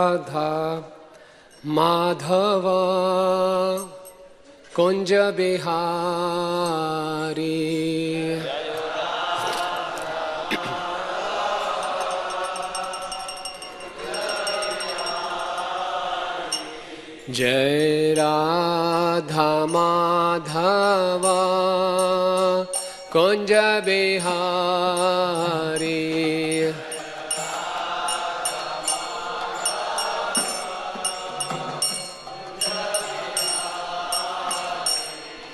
राधा माधव कुंज बिहारी। जय राधा माधव कुंज बिहारी।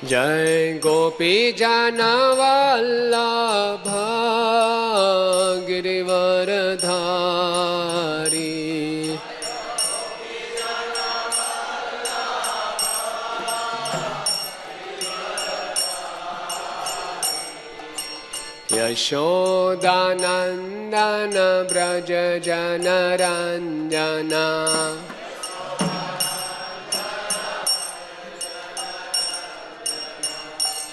जय गोपी जन वल्लभ गिरिवरधारी। यशोदानंदन ब्रज जनरंजना।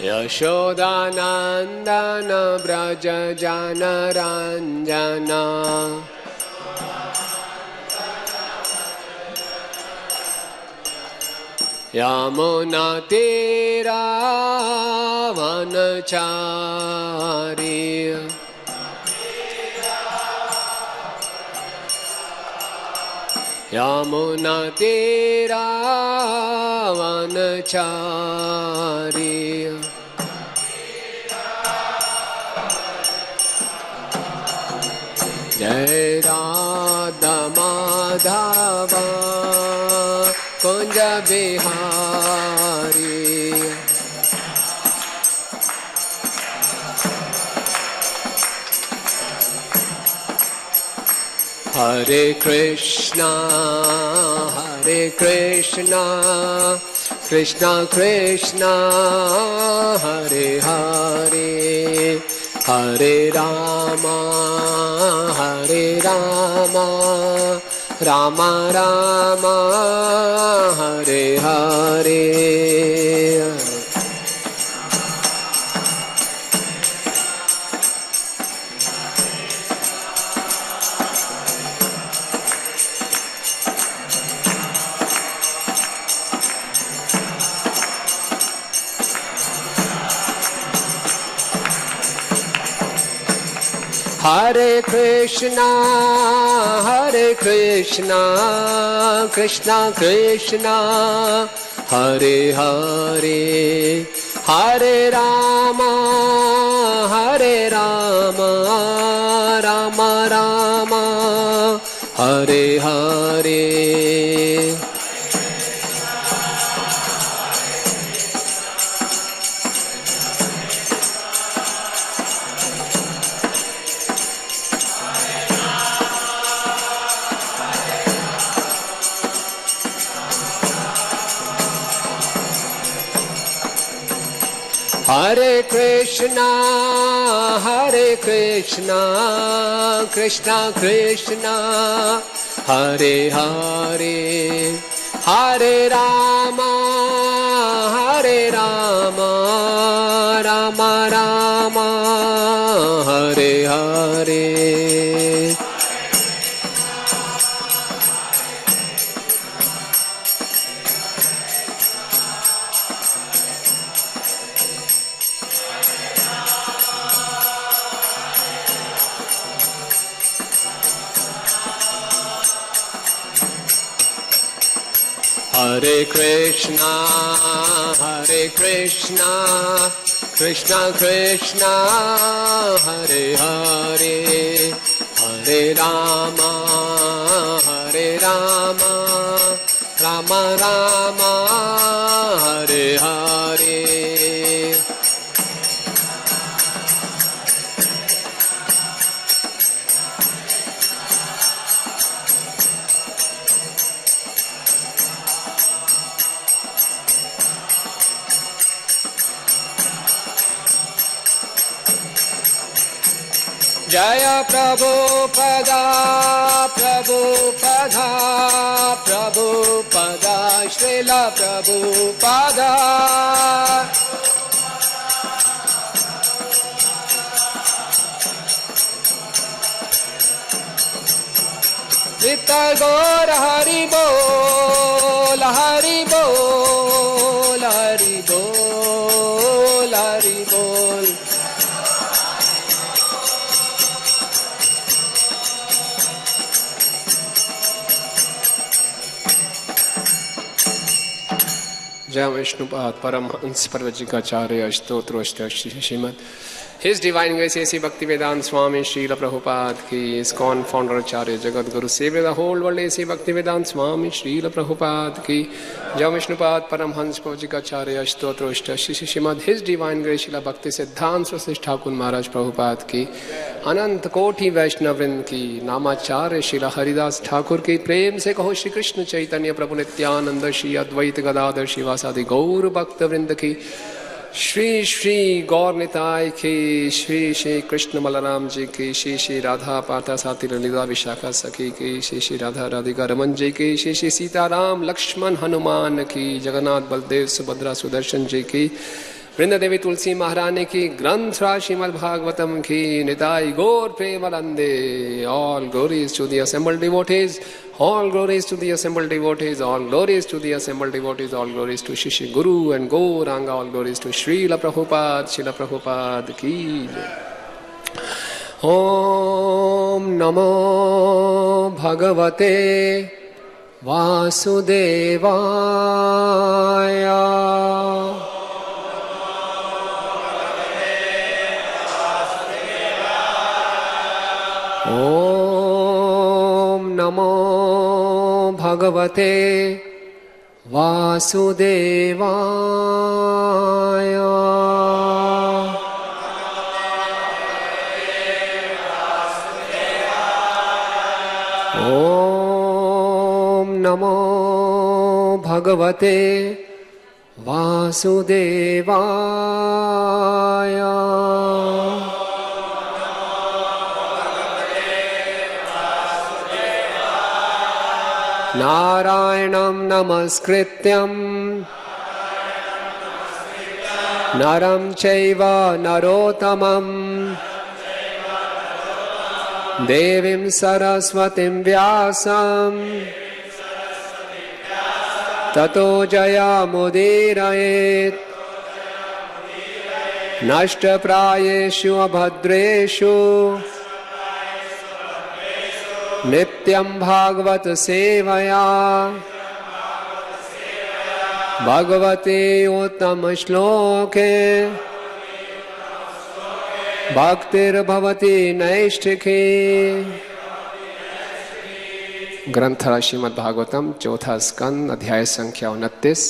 यशोदानंदन ब्रज जनरंजना। यमुना तीरा वनचारी। यमुना तीरा वनचारी। जय राधा माधव कुंज बिहारी। हरे कृष्णा कृष्णा कृष्णा हरे हरे, हरे रामा राम राम हरे हरे। हरे कृष्णा कृष्णा कृष्णा हरे हरे, हरे राम राम राम हरे हरे। हरे कृष्णा कृष्णा कृष्णा हरे हरे, हरे राम राम राम हरे हरे। हरे कृष्णा कृष्णा कृष्णा हरे हरे, हरे राम राम राम हरे हरे। जय प्रभुपदा प्रभुपदा प्रभुपदा श्रील प्रभुपदा। चित्त गौर हरि बोल हरि बोल हरि बोल हरि बोल। जय विष्णुपाद परमहंस प्रवचिकाचार्य स्तोत्र Shrimad His Divine Grace A.C. Bhaktivedanta Swami Srila Prabhupada ki ISKCON founder Acharya Jagat Guru Savior the whole world A.C. Bhaktivedanta Swami Srila Prabhupada ki Jai Vishnupad Paramhans Prabhupada Stotra Shrimad His Divine Grace Srila Bhakti Siddhanta Saraswati Thakur Maharaj Prabhupada ki Anant Koti Vaishnav Vrind ki Namacharya Srila Haridas Thakur ki प्रेम से कहो श्री कृष्ण चैतन्य प्रभु नित्यानंद श्री अद्वैत गदाधर शिवासादि गौर भक्त वृंद की श्री श्री गौर निताय की श्री श्री कृष्ण बलराम जी की श्री श्री राधा पार्था साथी ललिता विशाखा सखी की श्री श्री राधा राधिका रमन जी की श्री श्री सीताराम लक्ष्मण हनुमान की जगन्नाथ बलदेव सुभद्रा सुदर्शन जी की वृंद देवी तुलसी महारानी की ग्रंथ श्रीमद् भागवतम की निताई गौर प्रेमानंदे। All glories to the assembled devotees, all glories to the assembled devotees, all glories to the assembled devotees, all glories to Shri Guru and Gauranga, all glories to Srila Prabhupada ki Om Namo Bhagavate Vasudevaya Om Namo Bhagavate Vasudevaya Om Namo Bhagavate Vasudevaya Narayanam namaskrityam Naram chaiva narottamam Devim saraswatim vyasam Tato jayamudirayet Nashta prayeshu abhadreshu नित्यं भागवत सेवया भगवते उत्तम श्लोके भक्तिर्भवति नैष्ठिकी। ग्रंथ श्रीमद् भागवतम चौथा स्कंद अध्याय संख्या 29।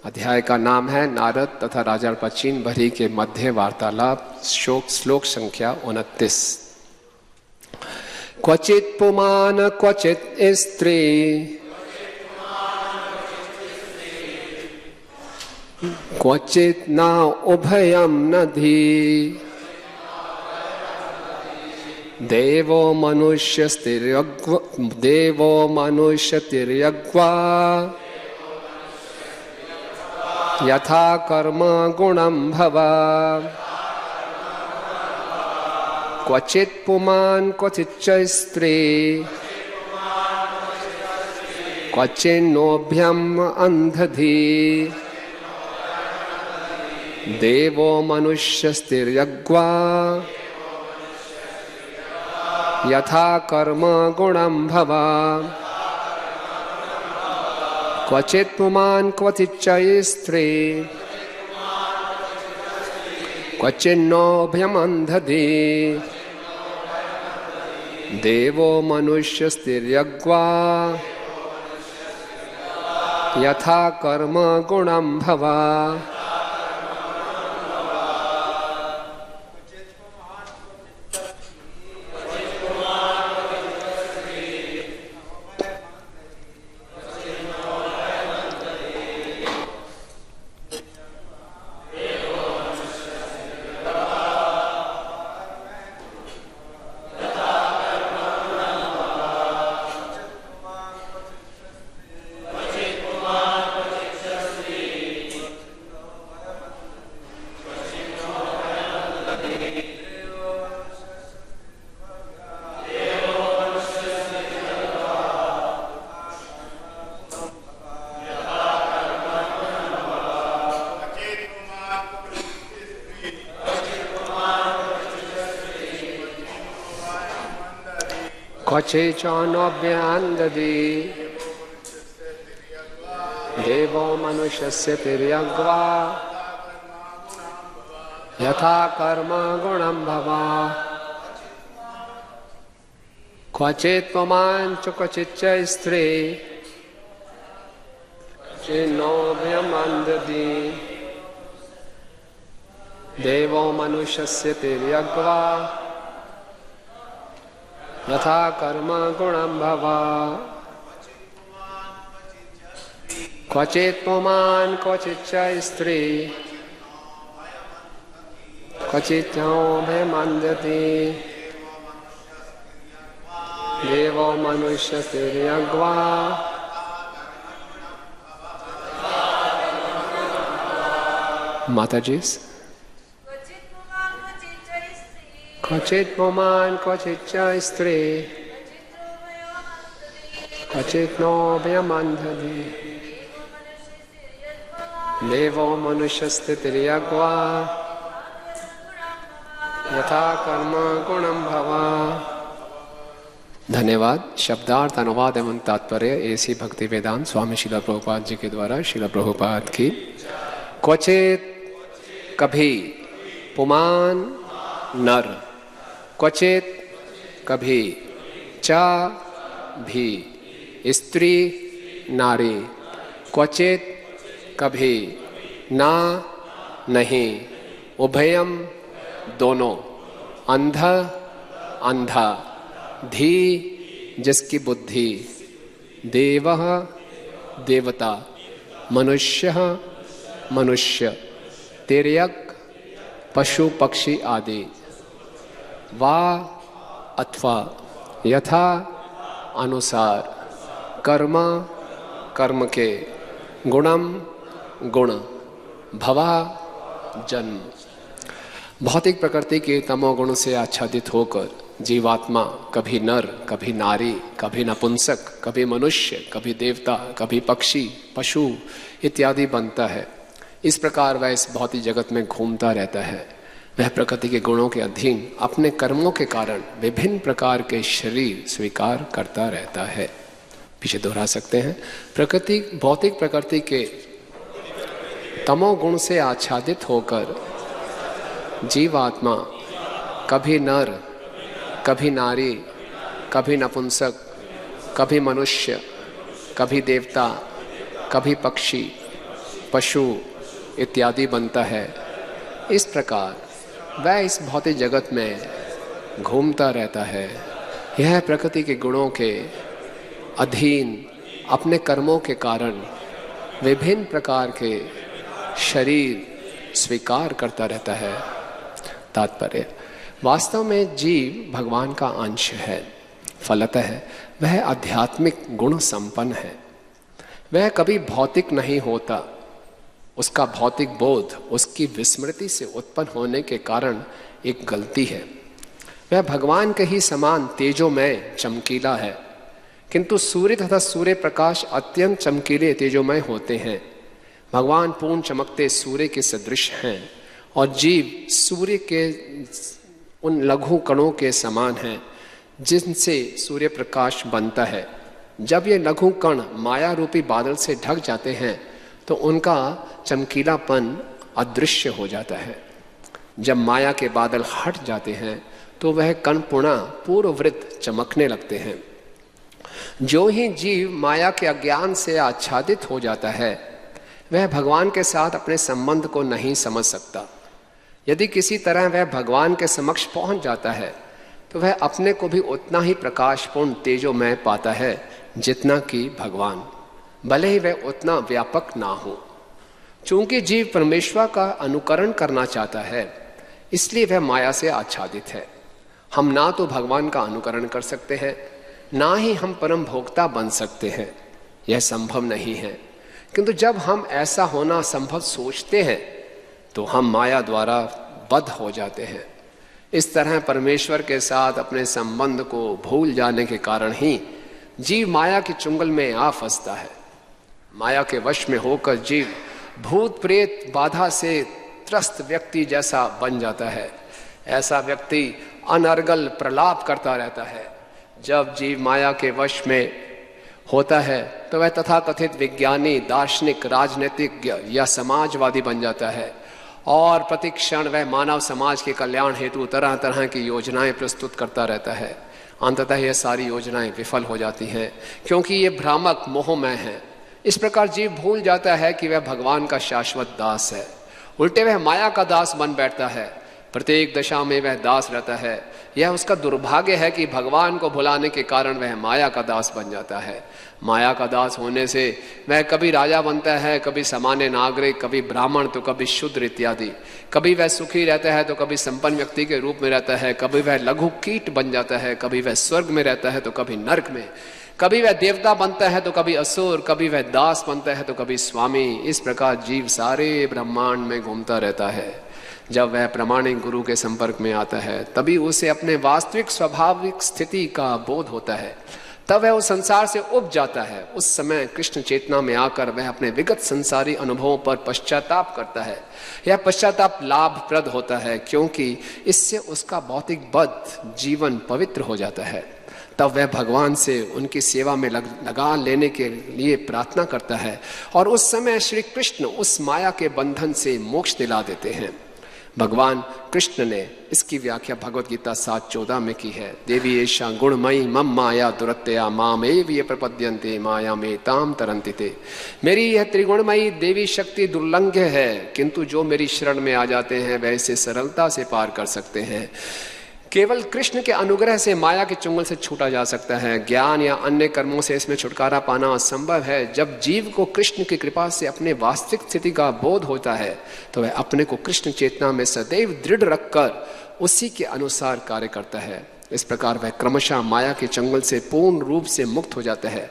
अध्याय का नाम है नारद तथा राजा पचीन भरी के मध्य वार्तालाप। श्लोक संख्या 29। क्वचित पुमान क्वचित स्त्री क्वचित न उभयम नधी देवो मनुष्यस्तिर्यग्वा यथा कर्म गुणं भवा। क्वचित पुमान क्वचित च स्त्री क्वचिन्नोभ्यम अंधधी देवो मनुष्यस्तिर्यग्वा यथा कर्म गुणं भवा। क्वचित पुमान क्वचित च स्त्री क्वचिन्नोभ्यम अंधधी देवो मनुष्यस्तिर्यग्वा यथा कर्म गुणं भवा। क्वचे चानोभ्यंदधि देवो मनुष्यस्य तिर्यग्वा यथा कर्म गुणं भवा क्वचित् पुमान् च क्वचिच्च स्त्री चिन्नोभ्यमन्दति देवो मनुष्यस्य तिर्यग्वा यथा कर्म गुणं भवा क्वचित् पुमान् क्वचिच्च स्त्री क्वचिच्चोभयमन्दति देवो मनुष्यस्तिर्यग्वा माताजी क्वचित् पुमान् क्वचिच्च स्त्री क्वचिन्नोभयमन्दति देवो मनुष्यस्तिर्यग्वा यथा कर्म गुणं भवा। धन्यवाद। शब्दार्थ अनुवाद एवं तात्पर्य एसी भक्ति वेदांत स्वामी शिला प्रभुपाद जी के द्वारा शिला प्रभुपाद की। क्वचित कभी पुमान नर, क्वचित कभी चा भी स्त्री नारी, क्वचित कभी ना नहीं, उभयम दोनों, अंध अंधा, धी जिसकी बुद्धि, देवः देवता, मनुष्य मनुष्य, तिर्यक पशु पक्षी आदि, वा अथवा, यथा अनुसार, कर्म कर्म के, गुणम गुण, भवा जन्म। भौतिक प्रकृति के तमोगुण से आच्छादित होकर जीवात्मा कभी नर, कभी नारी, कभी नपुंसक, कभी मनुष्य, कभी देवता, कभी पक्षी, पशु इत्यादि बनता है। इस प्रकार वह इस भौतिक जगत में घूमता रहता है। वह प्रकृति के गुणों के अधीन अपने कर्मों के कारण विभिन्न प्रकार के शरीर स्वीकार करता रहता है। पीछे दोहरा सकते हैं। प्रकृति, भौतिक प्रकृति के तमोगुण से आच्छादित होकर जीवात्मा कभी नर, कभी नारी, कभी नपुंसक, कभी मनुष्य, कभी देवता, कभी पक्षी, पशु इत्यादि बनता है। इस प्रकार वह इस भौतिक जगत में घूमता रहता है। यह प्रकृति के गुणों के अधीन अपने कर्मों के कारण विभिन्न प्रकार के शरीर स्वीकार करता रहता है। तात्पर्य, वास्तव में जीव भगवान का अंश है। फलतः वह आध्यात्मिक गुण संपन्न है। वह कभी भौतिक नहीं होता। उसका भौतिक बोध उसकी विस्मृति से उत्पन्न होने के कारण एक गलती है। वह भगवान के ही समान तेजोमय चमकीला है, किंतु सूर्य तथा सूर्य प्रकाश अत्यंत चमकीले तेजोमय होते हैं। भगवान पूर्ण चमकते सूर्य के सदृश हैं और जीव सूर्य के उन लघु कणों के समान हैं जिनसे सूर्य प्रकाश बनता है। जब ये लघु कण माया रूपी बादल से ढक जाते हैं तो उनका चमकीलापन अदृश्य हो जाता है। जब माया के बादल हट जाते हैं तो वह कण पुनः पूर्ववृत्त चमकने लगते हैं। जो ही जीव माया के अज्ञान से आच्छादित हो जाता है वह भगवान के साथ अपने संबंध को नहीं समझ सकता। यदि किसी तरह वह भगवान के समक्ष पहुंच जाता है तो वह अपने को भी उतना ही प्रकाशपूर्ण तेजोमय पाता है जितना कि भगवान, भले ही वह उतना व्यापक ना हो। चूंकि जीव परमेश्वर का अनुकरण करना चाहता है इसलिए वह माया से आच्छादित है। हम ना तो भगवान का अनुकरण कर सकते हैं, ना ही हम परम भोक्ता बन सकते हैं। यह संभव नहीं है। किंतु जब हम ऐसा होना संभव सोचते हैं तो हम माया द्वारा बद्ध हो जाते हैं। इस तरह परमेश्वर के साथ अपने संबंध को भूल जाने के कारण ही जीव माया के चुंगल में आ फंसता है। माया के वश में होकर जीव भूत प्रेत बाधा से त्रस्त व्यक्ति जैसा बन जाता है। ऐसा व्यक्ति अनर्गल प्रलाप करता रहता है। जब जीव माया के वश में होता है तो वह तथाकथित विज्ञानी, दार्शनिक, राजनीतिक या समाजवादी बन जाता है और प्रतिक्षण वह मानव समाज के कल्याण हेतु तरह तरह की योजनाएं प्रस्तुत करता रहता है। अंततः यह सारी योजनाएं विफल हो जाती हैं क्योंकि ये भ्रामक मोहमय है। इस प्रकार जीव भूल जाता है कि वह भगवान का शाश्वत दास है, उल्टे वह माया का दास बन बैठता है। प्रत्येक दशा में वह दास रहता है। यह उसका दुर्भाग्य है कि भगवान को भुलाने के कारण वह माया का दास बन जाता है। माया का दास होने से वह कभी राजा बनता है, कभी सामान्य नागरिक, कभी ब्राह्मण तो कभी शूद्र इत्यादि। कभी वह सुखी रहता है तो कभी संपन्न व्यक्ति के रूप में रहता है, कभी वह लघु कीट बन जाता है, कभी वह स्वर्ग में रहता है तो कभी नरक में, कभी वह देवता बनता है तो कभी असुर, कभी वह दास बनता है तो कभी स्वामी। इस प्रकार जीव सारे ब्रह्मांड में घूमता रहता है। जब वह प्रामाणिक गुरु के संपर्क में आता है तभी उसे अपने वास्तविक स्वाभाविक स्थिति का बोध होता है। तब वह उस संसार से उब जाता है। उस समय कृष्ण चेतना में आकर वह अपने विगत संसारी अनुभवों पर पश्चाताप करता है। यह पश्चाताप लाभप्रद होता है क्योंकि इससे उसका भौतिक बद्ध जीवन पवित्र हो जाता है। तब वह भगवान से उनकी सेवा में लगा लेने के लिए प्रार्थना करता है और उस समय श्री कृष्ण उस माया के बंधन से मोक्ष दिला देते हैं। भगवान कृष्ण ने इसकी व्याख्या भगवत गीता 7:14 में की है। देवी एषा गुणमयी मम माया दुरत्यया मामेव ये प्रपद्यन्ते माया में ताम तरन्ति ते। मेरी यह त्रिगुणमयी देवी शक्ति दुर्लंघ्य है, किंतु जो मेरी शरण में आ जाते हैं वह इसे सरलता से पार कर सकते हैं। केवल कृष्ण के अनुग्रह से माया के चुंगल से छूटा जा सकता है। ज्ञान या अन्य कर्मों से इसमें छुटकारा पाना असंभव है। जब जीव को कृष्ण की कृपा से अपने वास्तविक स्थिति का बोध होता है तो वह अपने को कृष्ण चेतना में सदैव दृढ़ रखकर उसी के अनुसार कार्य करता है। इस प्रकार वह क्रमशः माया के चंगल से पूर्ण रूप से मुक्त हो जाता है।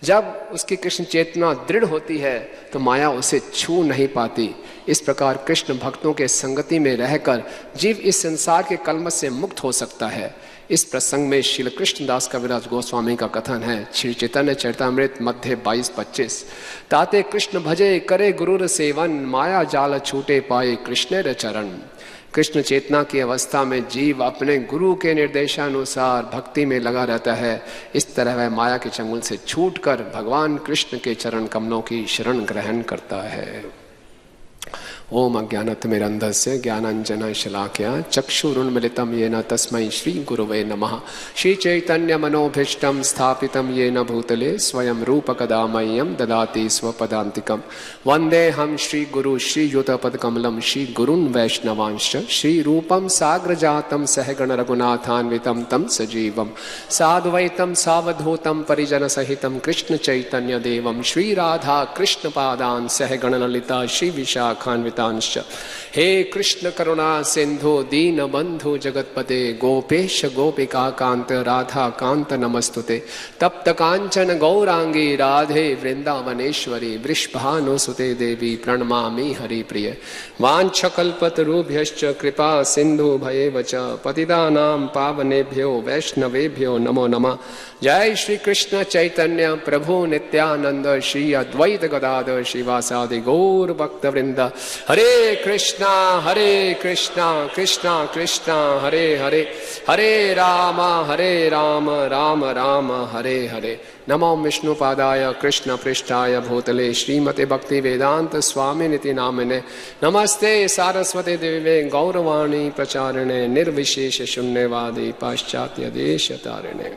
जब उसकी कृष्ण चेतना दृढ़ होती है तो माया उसे छू नहीं पाती। इस प्रकार कृष्ण भक्तों के संगति में रहकर जीव इस संसार के कलमश से मुक्त हो सकता है। इस प्रसंग में श्रील कृष्णदास कविराज गोस्वामी का कथन है। श्री चैतन्य चरितामृत मध्य 22-25। ताते कृष्ण भजे करे गुरुर सेवन, माया जाल छूटे पाए कृष्ण चरण। कृष्ण चेतना की अवस्था में जीव अपने गुरु के निर्देशानुसार भक्ति में लगा रहता है। इस तरह वह माया के चंगुल से छूटकर भगवान कृष्ण के चरण कमलों की शरण ग्रहण करता है। ओम अज्ञानतिमिरन्धस्य ज्ञानाञ्जन शलाकया चक्षुरुन्मिलितं येन तस्मै श्री गुरुवे नमः। श्री चैतन्य मनोभीष्टं स्थापितं येन भूतले स्वयं रूप कदा मह्यं ददाति स्वपदान्तिकं। वन्देऽहं श्री गुरु श्री युतपदकमलं श्री गुरुन् वैष्णवांश्च श्री रूपं साग्रजातं सहगण रघुनाथान्वितं तं सजीवं साद्वैतं सावधूतं परिजन सहितं कृष्ण चैतन्य देवं श्री राधा कृष्ण पादान् सहगण ललिता श्री विशाखान्वितांश्च। हे कृष्ण करुणा सिंधु दीन बंधु जगतपते गोपेश गोपिका कांत राधा कांत नमस्तुते। तप्त कांचन गौरांगी राधे वृंदावनेश्वरी वृषभानुसुते देवी प्रणमामि हरिप्रिय। वाञ्छकल्पतरुभ्यश्च कृपा सिंधु भयेव च पतितानां पावनेभ्यो वैष्णवेभ्यो नमो नमः। जय श्री कृष्ण चैतन्य प्रभु नित्यानंद श्री अद्वैत गदाधर श्रीवासादि गौर भक्त वृंद। हरे कृष्णा कृष्णा कृष्णा हरे हरे, हरे राम राम राम हरे हरे। नमो विष्णुपादाय कृष्ण पृष्ठाय भूतले श्रीमते भक्ति वेदांत स्वामी निति नामिने। नमस्ते सारस्वती देवे गौरवाणी प्रचारिणे निर्विशेष शून्यवादी पाश्चात्य देश तारिणे।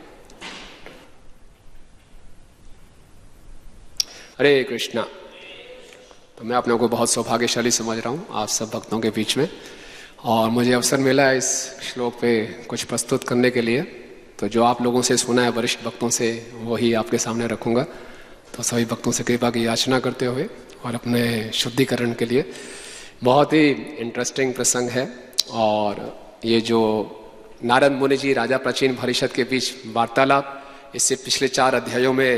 हरे कृष्णा। तो मैं अपने को बहुत सौभाग्यशाली समझ रहा हूँ आप सब भक्तों के बीच में, और मुझे अवसर मिला है इस श्लोक पे कुछ प्रस्तुत करने के लिए। तो जो आप लोगों से सुना है वरिष्ठ भक्तों से वही आपके सामने रखूँगा। तो सभी भक्तों से कृपा की याचना करते हुए और अपने शुद्धिकरण के लिए बहुत ही इंटरेस्टिंग प्रसंग है। और ये जो नारद मुनि जी राजा प्राचीन परिषद के बीच वार्तालाप, इससे पिछले 4 अध्यायों में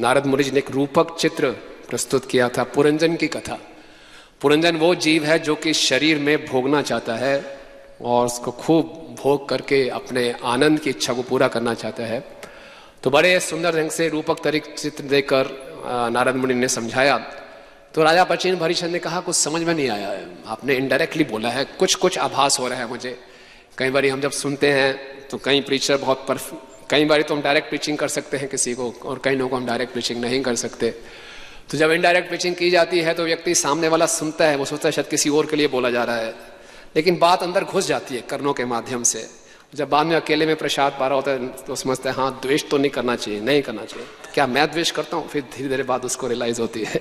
नारद मुनि जी ने एक रूपक चित्र प्रस्तुत किया था, पुरंजन की कथा। पुरंजन वो जीव है जो कि शरीर में भोगना चाहता है और उसको खूब भोग करके अपने आनंद की इच्छा को पूरा करना चाहता है। तो बड़े सुंदर ढंग से रूपक तरीके चित्र देकर नारद मुनि ने समझाया। तो राजा प्राचीन परिषद ने कहा कुछ समझ में नहीं आया है, आपने इनडायरेक्टली बोला है, कुछ आभास हो रहा है मुझे। कई बार हम जब सुनते हैं तो कई प्रीचर बहुत कई बार तो हम डायरेक्ट पिचिंग कर सकते हैं किसी को, और कई लोगों को हम डायरेक्ट पिचिंग नहीं कर सकते। तो जब इनडायरेक्ट पिचिंग की जाती है तो व्यक्ति सामने वाला सुनता है, वो सोचता है शायद किसी और के लिए बोला जा रहा है, लेकिन बात अंदर घुस जाती है कर्णों के माध्यम से। जब बाद में अकेले में प्रसाद पा रहा होता है तो समझता है हाँ द्वेष तो नहीं करना चाहिए, नहीं करना चाहिए, तो क्या मैं द्वेष करता हूँ? फिर धीरे धीरे बाद उसको रियलाइज होती है।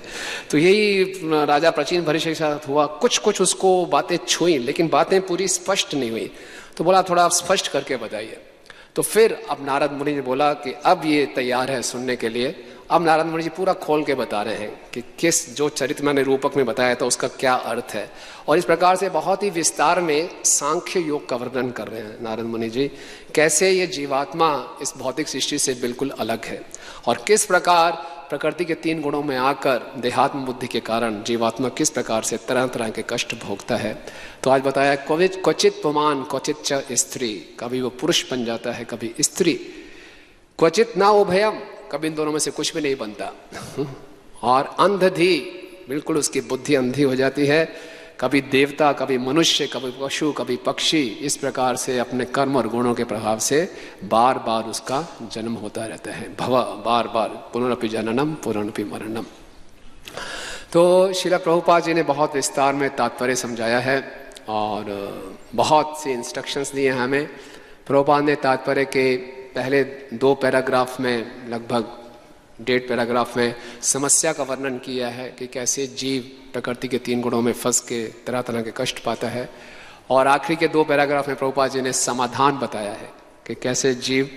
तो यही राजा प्राचीन भरिष्य के साथ हुआ, कुछ कुछ उसको बातें छुई लेकिन बातें पूरी स्पष्ट नहीं हुई। तो बोला थोड़ा आप स्पष्ट करके बताइए। तो फिर अब नारद मुनि ने बोला कि अब ये तैयार है सुनने के लिए। अब नारद मुनि जी पूरा खोल के बता रहे हैं कि किस जो चरित्र मैंने रूपक में बताया था उसका क्या अर्थ है, और इस प्रकार से बहुत ही विस्तार में सांख्य योग का वर्णन कर रहे हैं नारद मुनि जी, कैसे ये जीवात्मा इस भौतिक सृष्टि से बिल्कुल अलग है और किस प्रकार प्रकृति के 3 गुणों में आकर देहात्म बुद्धि के कारण जीवात्मा किस प्रकार से तरह तरह के कष्ट भोगता है। तो आज बताया क्वचित पुमान क्वचित च स्त्री, कभी वो पुरुष बन जाता है कभी स्त्री, क्वचित ना उभयम, कभी इन दोनों में से कुछ भी नहीं बनता, और अंधधी, बिल्कुल उसकी बुद्धि अंधी हो जाती है, कभी देवता कभी मनुष्य कभी पशु कभी पक्षी, इस प्रकार से अपने कर्म और गुणों के प्रभाव से बार बार उसका जन्म होता रहता है। भव, बार बार, पुनरपि जननम पुनरपि मरणम। तो श्रील प्रभुपाद जी ने बहुत विस्तार में तात्पर्य समझाया है और बहुत सी इंस्ट्रक्शंस दिए हैं हमें। प्रभुपाद ने तात्पर्य के पहले 2 पैराग्राफ में, लगभग 1.5 पैराग्राफ में समस्या का वर्णन किया है कि कैसे जीव प्रकृति के 3 गुणों में फंस के तरह तरह के कष्ट पाता है, और आखिरी के 2 पैराग्राफ में प्रभुपाद जी ने समाधान बताया है कि कैसे जीव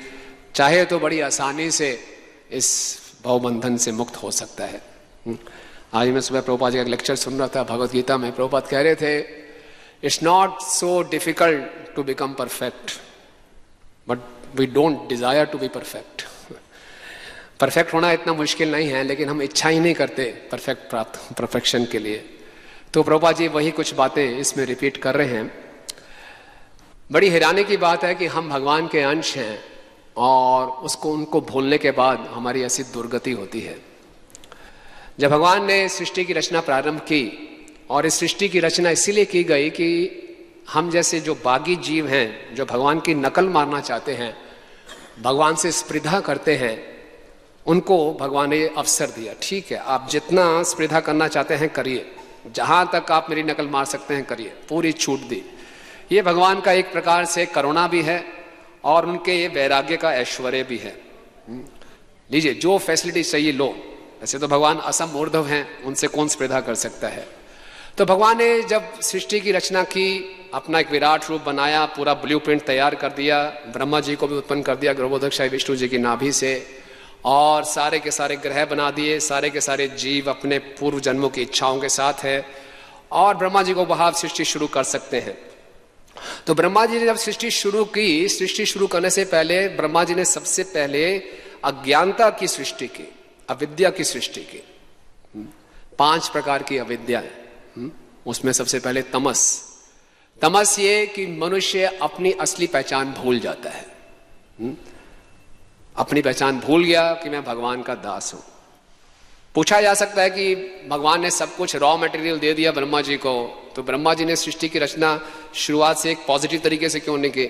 चाहे तो बड़ी आसानी से इस भवबंधन से मुक्त हो सकता है। आज मैं सुबह प्रभुपाद जी का लेक्चर सुन रहा था भगवद गीता में। प्रभुपाद कह रहे थे it's not so difficult to become perfect but we don't desire to be perfect. Perfect होना इतना मुश्किल नहीं है, लेकिन हम इच्छा ही नहीं करते परफेक्शन के लिए। तो प्रभुपाद जी वही कुछ बातें इसमें रिपीट कर रहे हैं। बड़ी हैरानी की बात है कि हम भगवान के अंश हैं और उनको भूलने के बाद हमारी ऐसी दुर्गति होती है। जब भगवान ने सृष्टि की रचना प्रारंभ की, और इस सृष्टि की रचना इसीलिए की गई कि हम जैसे जो बागी जीव हैं, जो भगवान की नकल मारना चाहते हैं, भगवान से स्पर्धा करते हैं, उनको भगवान ने ये अवसर दिया। ठीक है, आप जितना स्पर्धा करना चाहते हैं करिए, जहां तक आप मेरी नकल मार सकते हैं करिए, पूरी छूट दी। ये भगवान का एक प्रकार से करुणा भी है और उनके ये वैराग्य का ऐश्वर्य भी है। लीजिए, जो फैसिलिटी चाहिए लो। वैसे तो भगवान असम ऊर्ध्व हैं, उनसे कौन स्पर्धा कर सकता है। तो भगवान ने जब सृष्टि की रचना की, अपना एक विराट रूप बनाया, पूरा ब्लूप्रिंट तैयार कर दिया, ब्रह्मा जी को भी उत्पन्न कर दिया गर्भोदक विष्णु जी की नाभि से, और सारे के सारे ग्रह बना दिए, सारे के सारे जीव अपने पूर्व जन्मों की इच्छाओं के साथ है, और ब्रह्मा जी को वहां सृष्टि शुरू कर सकते हैं। तो ब्रह्मा जी ने जब सृष्टि शुरू की, सृष्टि शुरू करने से पहले ब्रह्मा जी ने सबसे पहले अज्ञानता की सृष्टि की, अविद्या की सृष्टि की। 5 प्रकार की अविद्या है। उसमें सबसे पहले तमस। तमस ये कि मनुष्य अपनी असली पहचान भूल जाता है। अपनी पहचान भूल गया कि मैं भगवान का दास हूं। पूछा जा सकता है कि भगवान ने सब कुछ रॉ मटेरियल दे दिया ब्रह्मा जी को, तो ब्रह्मा जी ने सृष्टि की रचना शुरुआत से एक पॉजिटिव तरीके से क्यों नहीं की?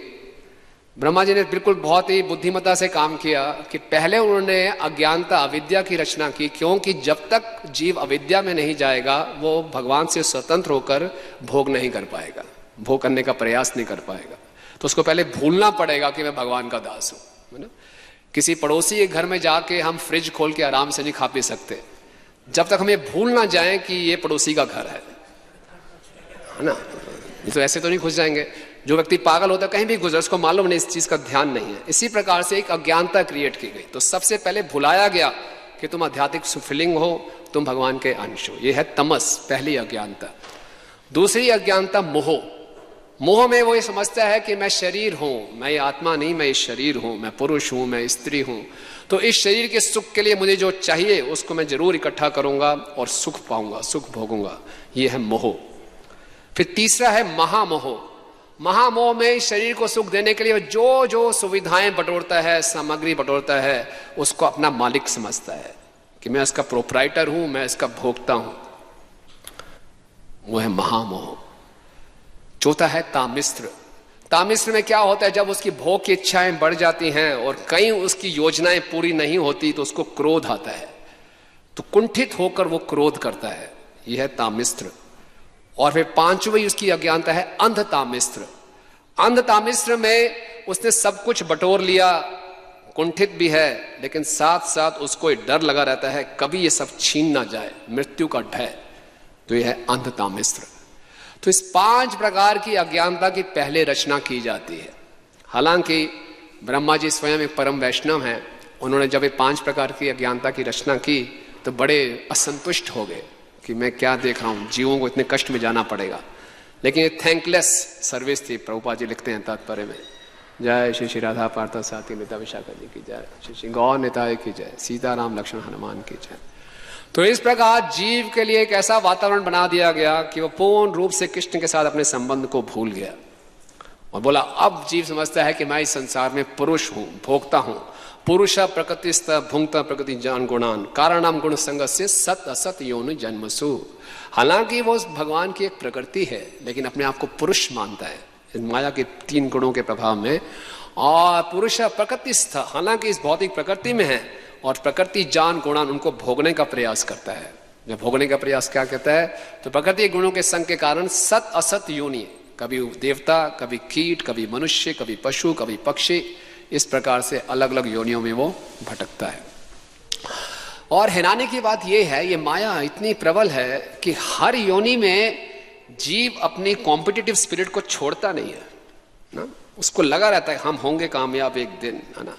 ब्रह्मा जी ने बिल्कुल बहुत ही बुद्धिमत्ता से काम किया कि पहले उन्होंने अज्ञानता अविद्या की रचना की, क्योंकि जब तक जीव अविद्या में नहीं जाएगा वो भगवान से स्वतंत्र होकर भोग नहीं कर पाएगा, भोग करने का प्रयास नहीं कर पाएगा। तो उसको पहले भूलना पड़ेगा कि मैं भगवान का दास हूं, है ना। किसी पड़ोसी के घर में जाके हम फ्रिज खोल के आराम से नहीं खा पी सकते जब तक हमें भूल ना जाए कि ये पड़ोसी का घर है ना। तो ऐसे तो नहीं घुस जाएंगे। जो व्यक्ति पागल होता है कहीं भी गुजर, उसको मालूम नहीं, इस चीज का ध्यान नहीं है। इसी प्रकार से एक अज्ञानता क्रिएट की गई। तो सबसे पहले भुलाया गया कि तुम आध्यात्मिक सुफिलिंग हो, तुम भगवान के अंश हो। यह है तमस, पहली अज्ञानता। दूसरी अज्ञानता मोह। मोह में वो ये समझता है कि मैं शरीर हूं, मैं ये आत्मा नहीं, मैं ये शरीर हूं, मैं पुरुष हूं, मैं स्त्री हूं, तो इस शरीर के सुख के लिए मुझे जो चाहिए उसको मैं जरूर इकट्ठा करूंगा और सुख पाऊंगा, सुख भोगूंगा। ये है मोह। फिर तीसरा है महामोह। महामोह में शरीर को सुख देने के लिए जो जो सुविधाएं बटोरता है, सामग्री बटोरता है, उसको अपना मालिक समझता है कि मैं इसका प्रोप्राइटर हूं, मैं इसका भोक्ता हूं। वो है महामोह। चौथा है तामिस्त्र। तामिश्र में क्या होता है, जब उसकी भोग की इच्छाएं बढ़ जाती हैं और कई उसकी योजनाएं पूरी नहीं होती तो उसको क्रोध आता है, तो कुंठित होकर वो क्रोध करता है, यह है तामिश्र। और फिर पांचवी उसकी अज्ञानता है अंध तामिश्र। अंध तामिश्र में उसने सब कुछ बटोर लिया, कुंठित भी है, लेकिन साथ साथ उसको डर लगा रहता है कभी ये सब छीन ना जाए, मृत्यु का भय, तो यह है अंध तामिश्र। तो इस 5 प्रकार की अज्ञानता की पहले रचना की जाती है। हालांकि ब्रह्मा जी स्वयं एक परम वैष्णव हैं, उन्होंने जब ये 5 प्रकार की अज्ञानता की रचना की तो बड़े असंतुष्ट हो गए कि मैं क्या देख रहा हूं, जीवों को इतने कष्ट में जाना पड़ेगा। लेकिन ये थैंकलेस सर्विस थी, प्रभुपाद जी लिखते हैं तात्पर्य में। जय श्री श्री राधा पार्थ साथी नेता विशाखा जी की जय, श्री श्री गौर निताय की जय, सीताराम लक्ष्मण हनुमान की जय। तो इस प्रकार जीव के लिए एक ऐसा वातावरण बना दिया गया कि वो पूर्ण रूप से कृष्ण के साथ अपने संबंध को भूल गया और बोला अब जीव समझता है कि मैं इस संसार में पुरुष हूं, भोगता हूं। पुरुष प्रकृतिस्थ भुंक्ता प्रकृति जान गुणान कारणम गुण संगस्य सत असत योनि जन्मसु। हालांकि वो भगवान की एक प्रकृति है, लेकिन अपने आप को पुरुष मानता है माया के 3 गुणों के प्रभाव में। और पुरुष प्रकृतिस्थ, हालांकि इस भौतिक प्रकृति में है, और प्रकृति जान गुणान उनको भोगने का प्रयास करता है। जब भोगने का प्रयास क्या कहता है, तो प्रकृति गुणों के संग के कारण सत असत योनि, कभी देवता, कभी कीट, कभी मनुष्य, कभी पशु, कभी पक्षी, इस प्रकार से अलग अलग योनियों में वो भटकता है। और हैरानी की बात यह है, ये माया इतनी प्रबल है कि हर योनि में जीव अपनी कॉम्पिटिटिव स्पिरिट को छोड़ता नहीं है ना, उसको लगा रहता है हम होंगे कामयाब एक दिन, है ना।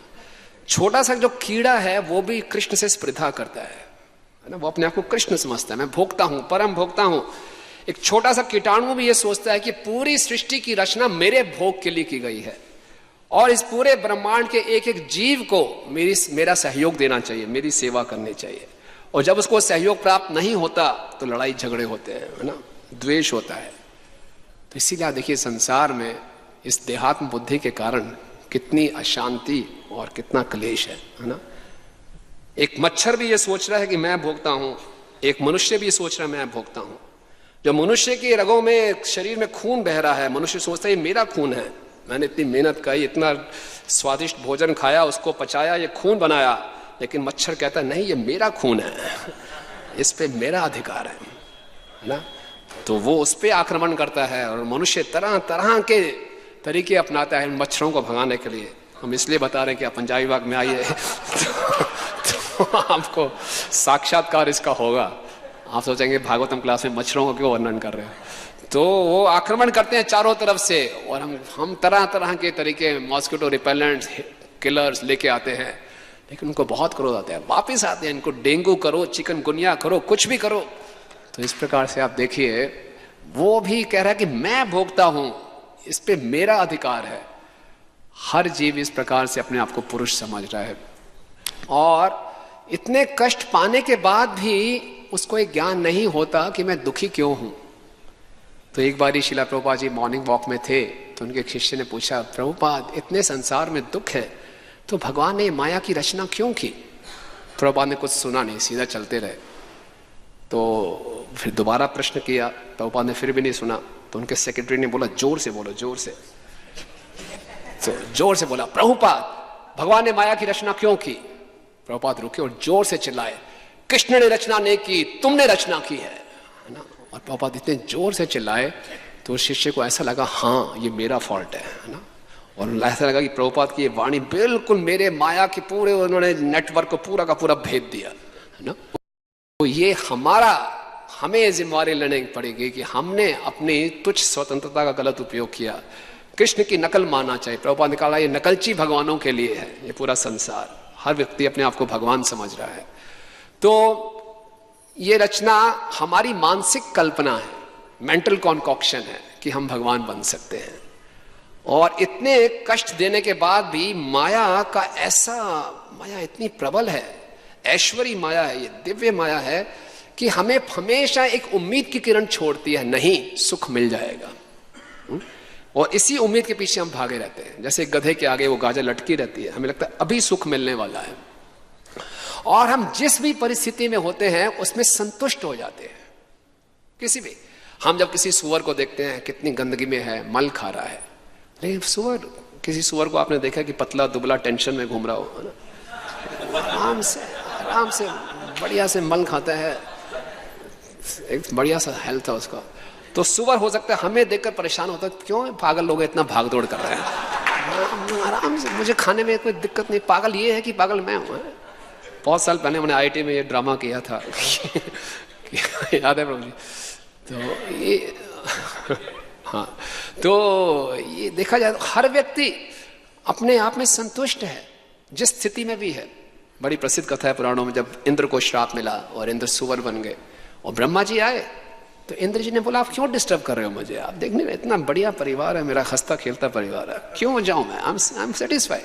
छोटा सा जो कीड़ा है वो भी कृष्ण से स्पर्धा करता है ना, वो अपने आप को कृष्ण समझता है, मैं भोगता हूं, परम भोगता हूं। एक छोटा सा कीटाणु भी ये सोचता है कि पूरी सृष्टि की रचना मेरे भोग के लिए की गई है और इस पूरे ब्रह्मांड के एक एक जीव को मेरा सहयोग देना चाहिए, मेरी सेवा करनी चाहिए। और जब उसको सहयोग प्राप्त नहीं होता तो लड़ाई झगड़े होते हैं, है ना, द्वेष होता है। तो इसीलिए देखिए संसार में इस देहात्म बुद्धि के कारण कितनी अशांति और कितना क्लेश है ना। एक मच्छर भी ये सोच रहा है कि मैं भोगता हूं, एक मनुष्य भी ये सोच रहा है मैं भोगता हूं। जो मनुष्य के रगों में, शरीर में खून बह रहा है, मनुष्य सोचता है ये मेरा खून है, मैंने इतनी मेहनत की, इतना स्वादिष्ट भोजन खाया, उसको पचाया, ये खून बनाया। लेकिन मच्छर कहता है नहीं ये मेरा खून है, इस पे मेरा अधिकार है ना। तो वो उस पे आक्रमण करता है और मनुष्य तरह तरह के तरीके अपनाता है मच्छरों को भगाने के लिए। हम इसलिए बता रहे हैं कि आप पंजाबी बाग में आइए तो आपको साक्षात्कार इसका होगा। आप सोचेंगे भागवतम क्लास में मच्छरों को क्यों वर्णन कर रहे हैं। तो वो आक्रमण करते हैं चारों तरफ से और हम तरह तरह के तरीके, मॉस्किटो रिपेलेंट्स, किलर्स लेके आते हैं, लेकिन उनको बहुत क्रोध आता है, वापिस आते हैं, इनको डेंगू करो, चिकनगुनिया करो, कुछ भी करो। तो इस प्रकार से आप देखिए वो भी कह रहा है कि मैं भोगता हूं, इस पे मेरा अधिकार है। हर जीव इस प्रकार से अपने आप को पुरुष समझ रहा है और इतने कष्ट पाने के बाद भी उसको एक ज्ञान नहीं होता कि मैं दुखी क्यों हूं। तो एक बार शिला प्रभुपाद जी मॉर्निंग वॉक में थे तो उनके एक शिष्य ने पूछा, प्रभुपाद इतने संसार में दुख है तो भगवान ने माया की रचना क्यों की। प्रभुपाद ने कुछ सुना नहीं, सीधा चलते रहे। तो फिर दोबारा प्रश्न किया, प्रभुपाद ने फिर भी नहीं सुना। तो उनके सेक्रेटरी ने बोला जोर से बोलो, जोर से। तो जोर से बोला, प्रभुपाद भगवान ने माया की रचना क्यों की। प्रभुपाद रुके और जोर से चिल्लाए, कृष्ण ने रचना नहीं की, तुमने रचना की है ना। और प्रभुपाद इतने जोर से चिल्लाए तो शिष्य को ऐसा लगा हाँ ये मेरा फॉल्ट है ना। और ऐसा लगा कि प्रभुपाद की ये वाणी बिल्कुल मेरे माया के पूरे, उन्होंने नेटवर्क को पूरा का पूरा भेद दिया है ना। तो ये हमें जिम्मेवारी लेनी पड़ेगी कि हमने अपनी तुच्छ स्वतंत्रता का गलत उपयोग किया, कृष्ण की नकल मानना चाहिए। प्रभुपाद ने कहा ये नकलची भगवानों के लिए है ये पूरा संसार, हर व्यक्ति अपने आप को भगवान समझ रहा है। तो ये रचना हमारी मानसिक कल्पना है, मेंटल कॉन्कॉक्शन है कि हम भगवान बन सकते हैं। और इतने कष्ट देने के बाद भी माया का माया इतनी प्रबल है, ऐश्वरी माया है, ये दिव्य माया है कि हमें हमेशा एक उम्मीद की किरण छोड़ती है, नहीं सुख मिल जाएगा। और इसी उम्मीद के पीछे हम भागे रहते हैं, जैसे गधे के आगे वो गाजर लटकी रहती है, हमें लगता है अभी सुख मिलने वाला है। और हम जिस भी परिस्थिति में होते हैं उसमें संतुष्ट हो जाते हैं। किसी भी, हम जब किसी सुअर को देखते हैं कितनी गंदगी में है, मल खा रहा है, लेकिन सुअर, किसी सुअर को आपने देखा कि पतला दुबला टेंशन में घूम रहा हो, है ना, आराम से बढ़िया से मल खाता है, एक बढ़िया सा हेल्थ है उसका। तो सुअर हो सकता है हमें देखकर परेशान होता है, क्यों पागल लोग इतना भाग दौड़ कर रहे हैं, आराम से, मुझे खाने में कोई दिक्कत नहीं, पागल ये है कि पागल मैं हूँ। बहुत साल पहले मैंने IIT में ये ड्रामा किया था याद है प्रभु जी? तो ये हाँ, तो ये देखा जाए तो हर व्यक्ति अपने आप में संतुष्ट है जिस स्थिति में भी है। बड़ी प्रसिद्ध कथा है पुराणों में, जब इंद्र को श्राप मिला और इंद्र सुअर बन गए और ब्रह्मा जी आए तो इंद्र जी ने बोला, आप क्यों डिस्टर्ब कर रहे हो मुझे, आप देखने में इतना बढ़िया परिवार है मेरा, हंसता खेलता परिवार है, क्यों जाऊं मैं, आई एम सेटिस्फाइड।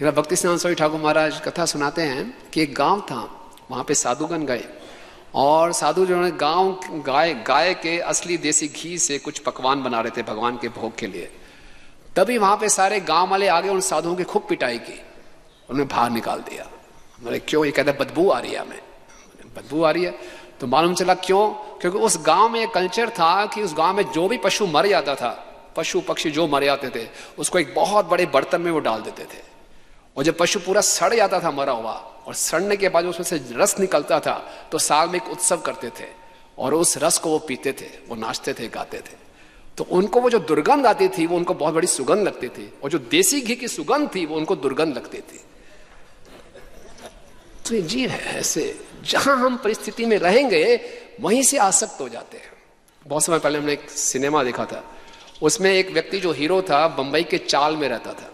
भक्ति सिद्धांत स्वामी ठाकुर महाराज कथा सुनाते हैं कि एक गांव था, वहां पे साधुगण गए और साधु जो है गाय के असली देसी घी से कुछ पकवान बना रहे थे भगवान के भोग के लिए। तभी वहां पे सारे गांव वाले आगे उन साधुओं की खूब पिटाई की, उन्हें बाहर निकाल दिया। बोले क्यों? ये कहते बदबू आ रही है हमें। बदबू आ रही है तो मालूम चला क्यों, क्योंकि उस गांव में एक कल्चर था कि उस गांव में जो भी पशु मर जाता था, पशु पक्षी जो मर जाते थे, उसको एक बहुत बड़े बर्तन में वो डाल देते थे, और जब पशु पूरा सड़ जाता था मरा हुआ, और सड़ने के बाद उसमें से रस निकलता था, तो साल में एक उत्सव करते थे और उस रस को वो पीते थे, वो नाचते थे, गाते थे। तो उनको वो जो दुर्गंध आती थी वो उनको बहुत बड़ी सुगंध लगती थी, और जो देसी घी की सुगंध थी वो उनको दुर्गंध लगती थी। तो ये जीव है ऐसे, जहां हम परिस्थिति में रहेंगे वहीं से आसक्त हो जाते हैं। बहुत समय पहले हमने एक सिनेमा देखा था, उसमें एक व्यक्ति जो हीरो था बंबई के चाल में रहता था,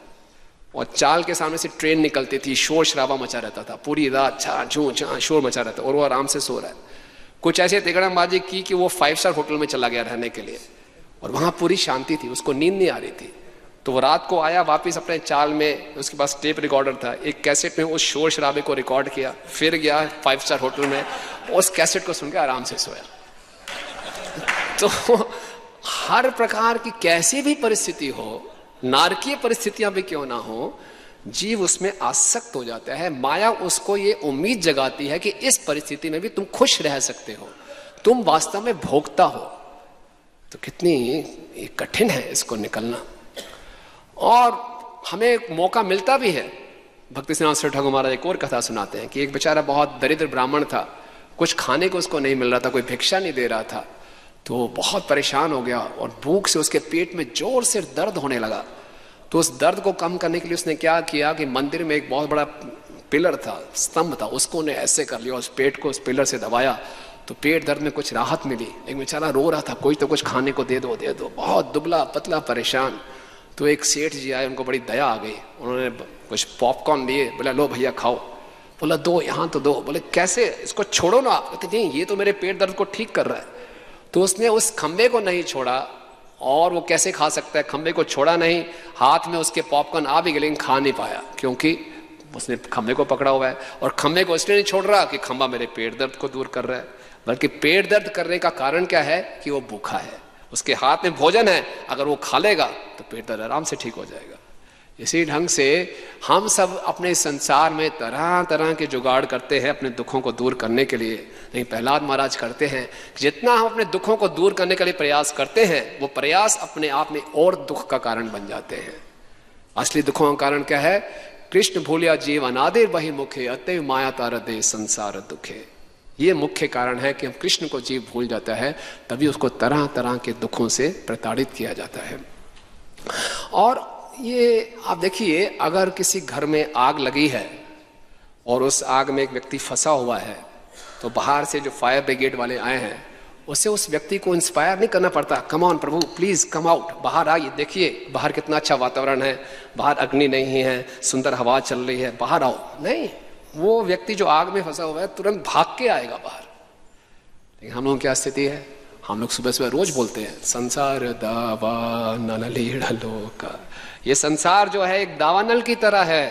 और चाल के सामने से ट्रेन निकलती थी, शोर शराबा मचा रहता था, पूरी रात छा छू छा शोर मचा रहता, और वो आराम से सो रहा है। कुछ ऐसे तिगड़मबाजी की कि वो 5 स्टार होटल में चला गया रहने के लिए, और वहां पूरी शांति थी, उसको नींद नहीं आ रही थी। तो वो रात को आया वापस अपने चाल में, उसके पास टेप रिकॉर्डर था, एक कैसेट में उस शोर शराबे को रिकॉर्ड किया, फिर गया 5 स्टार होटल में, उस कैसेट को सुन के आराम से सोया। तो हर प्रकार की कैसी भी परिस्थिति हो, नारकीय परिस्थितियां भी क्यों ना हो, जीव उसमें आसक्त हो जाता है। माया उसको ये उम्मीद जगाती है कि इस परिस्थिति में भी तुम खुश रह सकते हो, तुम वास्तव में भोगता हो। तो कितनी कठिन है इसको निकलना, और हमें एक मौका मिलता भी है। भक्ति सिद्धांत ठाकुर महाराज एक और कथा सुनाते हैं कि एक बेचारा बहुत दरिद्र ब्राह्मण था, कुछ खाने को उसको नहीं मिल रहा था, कोई भिक्षा नहीं दे रहा था, तो बहुत परेशान हो गया और भूख से उसके पेट में जोर से दर्द होने लगा। तो उस दर्द को कम करने के लिए उसने क्या किया कि मंदिर में एक बहुत बड़ा पिलर था, स्तंभ था, उसको ने ऐसे कर लिया, उस पेट को उस पिलर से दबाया, तो पेट दर्द में कुछ राहत मिली। एक बेचारा रो रहा था, कोई तो कुछ खाने को दे दो दे दो, बहुत दुबला पतला परेशान। तो एक सेठ जी आए, उनको बड़ी दया आ गई, उन्होंने कुछ पॉपकॉर्न लिए, बोला लो भैया खाओ। बोला दो, यहाँ तो दो। बोले कैसे, इसको छोड़ो ना आप। कहते नहीं, ये तो मेरे पेट दर्द को ठीक कर रहा है। तो उसने उस खंबे को नहीं छोड़ा, और वो कैसे खा सकता है, खंबे को छोड़ा नहीं, हाथ में उसके पॉपकॉर्न आ भी गए लेकिन खा नहीं पाया, क्योंकि उसने खंबे को पकड़ा हुआ है। और खंबे को इसलिए नहीं छोड़ रहा कि खंबा मेरे पेट दर्द को दूर कर रहा है, बल्कि पेट दर्द करने का कारण क्या है कि वो भूखा है, उसके हाथ में भोजन है, अगर वो खा लेगा तो पेट दर्द आराम से ठीक हो जाएगा। इसी ढंग से हम सब अपने संसार में तरह तरह के जुगाड़ करते हैं अपने दुखों को दूर करने के लिए। नहीं, प्रहलाद महाराज करते हैं, जितना हम अपने दुखों को दूर करने के लिए प्रयास करते हैं, वो प्रयास अपने आप में और दुख का कारण बन जाते हैं। असली दुखों का कारण क्या है? कृष्ण भूलिया जीव अनादिर वही मुखे, अतएव माया तारदे संसार दुखे। ये मुख्य कारण है कि हम कृष्ण को जीव भूल जाता है, तभी उसको तरह तरह के दुखों से प्रताड़ित किया जाता है। और ये आप देखिए, अगर किसी घर में आग लगी है और उस आग में एक व्यक्ति फंसा हुआ है, तो बाहर से जो फायर ब्रिगेड वाले आए हैं, उससे उस व्यक्ति को इंस्पायर नहीं करना पड़ता, come on Prabhu please come out, बाहर आइए, देखिए बाहर कितना अच्छा वातावरण है, बाहर अग्नि नहीं है, सुंदर हवा चल रही है, बाहर आओ। नहीं, वो व्यक्ति जो आग में फंसा हुआ है तुरंत भाग के आएगा बाहर। लेकिन हम लोगों की क्या स्थिति है? हम लोग सुबह सुबह रोज बोलते हैं संसार दावानल लोका। ये संसार जो है एक दावानल की तरह है,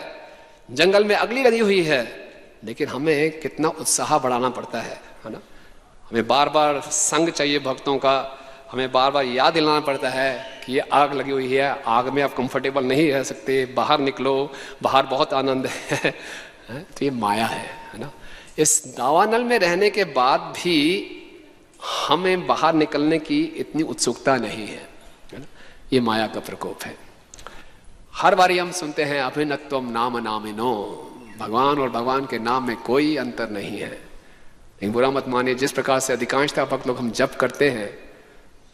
जंगल में अगली लगी हुई है, लेकिन हमें कितना उत्साह बढ़ाना पड़ता है ना। हमें बार बार संग चाहिए भक्तों का, हमें बार बार याद दिलाना पड़ता है कि ये आग लगी हुई है, आग में आप कंफर्टेबल नहीं रह सकते, बाहर निकलो, बाहर बहुत आनंद है। तो ये माया है ना। इस दावानल में रहने के बाद भी हमें बाहर निकलने की इतनी उत्सुकता नहीं है ना। ये माया का प्रकोप है। हर बारी हम सुनते हैं अभिन्नत्वम नाम नामिनो, भगवान और भगवान के नाम में कोई अंतर नहीं है। लेकिन बुरा मत मानिए, जिस प्रकार से अधिकांशतः भक्त लोग हम जप करते हैं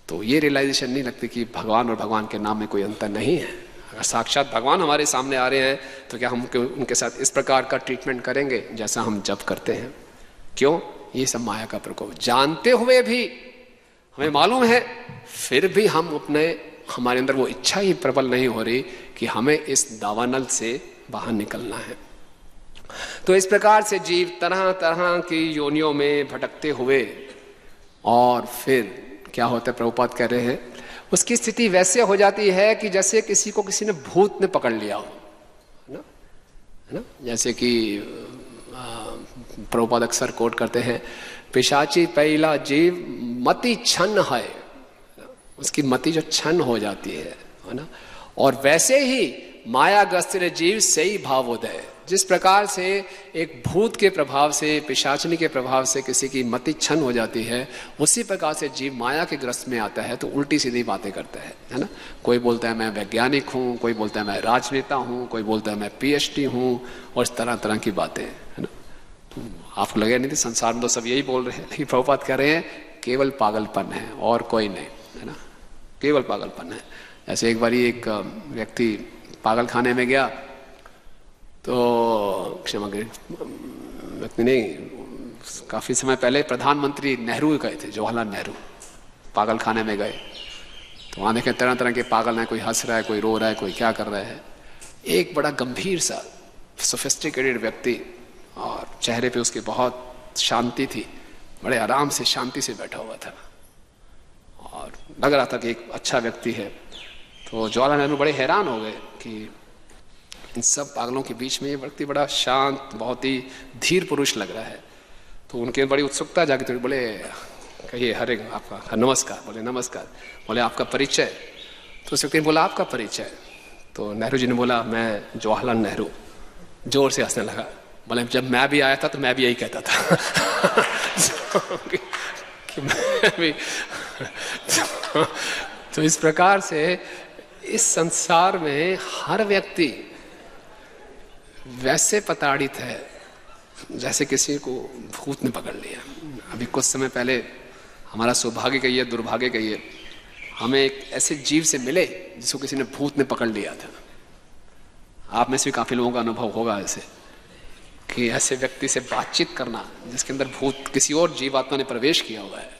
तो ये रियलाइजेशन नहीं लगती कि भगवान और भगवान के नाम में कोई अंतर नहीं है। अगर साक्षात भगवान हमारे सामने आ रहे हैं तो क्या हम उनके साथ इस प्रकार का ट्रीटमेंट करेंगे जैसा हम जप करते हैं? क्यों? ये सब माया का प्रकोप। जानते हुए भी, हमें मालूम है, फिर भी हम हमारे अंदर वो इच्छा ही प्रबल नहीं हो रही कि हमें इस दावानल से बाहर निकलना है। तो इस प्रकार से जीव तरह तरह की योनियों में भटकते हुए, और फिर क्या होता है, प्रभुपाद कह रहे हैं, उसकी स्थिति वैसे हो जाती है कि जैसे किसी ने भूत ने पकड़ लिया हो, है ना? जैसे कि प्रभुपाद अक्सर कोट करते हैं, पिशाची पहला जीव मति छन्न है, उसकी मति जो छन्न हो जाती है ना? और वैसे ही मायाग्रस्त जीव से ही भावोदय, जिस प्रकार से एक भूत के प्रभाव से, पिशाचनी के प्रभाव से किसी की मति छन्न हो जाती है, उसी प्रकार से जीव माया के ग्रस्त में आता है तो उल्टी सीधी बातें करता है ना? कोई बोलता है मैं वैज्ञानिक हूँ, कोई बोलता है मैं राजनेता हूँ, कोई बोलता है मैं PhD हूँ, और इस तरह तरह की बातें, है ना? तो आपको लगे नहीं थी संसार में तो सब यही बोल रहे हैं, लेकिन प्रभुपाद कह रहे हैं केवल पागलपन है और कोई नहीं, है ना? केवल पागलपन है। ऐसे एक बारी एक व्यक्ति पागल खाने में गया तो, क्षमा करें, व्यक्ति नहीं, काफी समय पहले प्रधानमंत्री नेहरू गए थे, जवाहरलाल नेहरू पागल खाने में गए। तो वहां देखे तरह तरह के पागल हैं, कोई हंस रहा है, कोई रो रहा है, कोई क्या कर रहा है। एक बड़ा गंभीर सा सोफिस्टिकेटेड व्यक्ति, और चेहरे पे उसकी बहुत शांति थी, बड़े आराम से शांति से बैठा हुआ था और लग रहा था कि एक अच्छा व्यक्ति है। तो जवाहरलाल नेहरू बड़े हैरान हो गए कि इन सब पागलों के बीच में ये व्यक्ति बड़ा शांत, बहुत ही धीर पुरुष लग रहा है। तो उनके बड़ी उत्सुकता जागी, तो बोले कहिए, हरे आपका नमस्कार। बोले नमस्कार। बोले आपका परिचय? तो उस व्यक्ति ने बोला आपका परिचय? तो नेहरू जी ने बोला मैं जवाहरलाल नेहरू। जोर से हंसने लगा। बोले जब मैं भी आया था तो मैं भी यही कहता था कि मैं भी तो इस प्रकार से इस संसार में हर व्यक्ति वैसे प्रताड़ित है जैसे किसी को भूत ने पकड़ लिया। अभी कुछ समय पहले हमारा सौभाग्य कहिए, दुर्भाग्य कहिए, हमें एक ऐसे जीव से मिले जिसको किसी ने भूत ने पकड़ लिया था। आप में से भी काफी लोगों का अनुभव होगा ऐसे, कि ऐसे व्यक्ति से बातचीत करना जिसके अंदर भूत किसी और जीवात्मा ने प्रवेश किया हुआ है,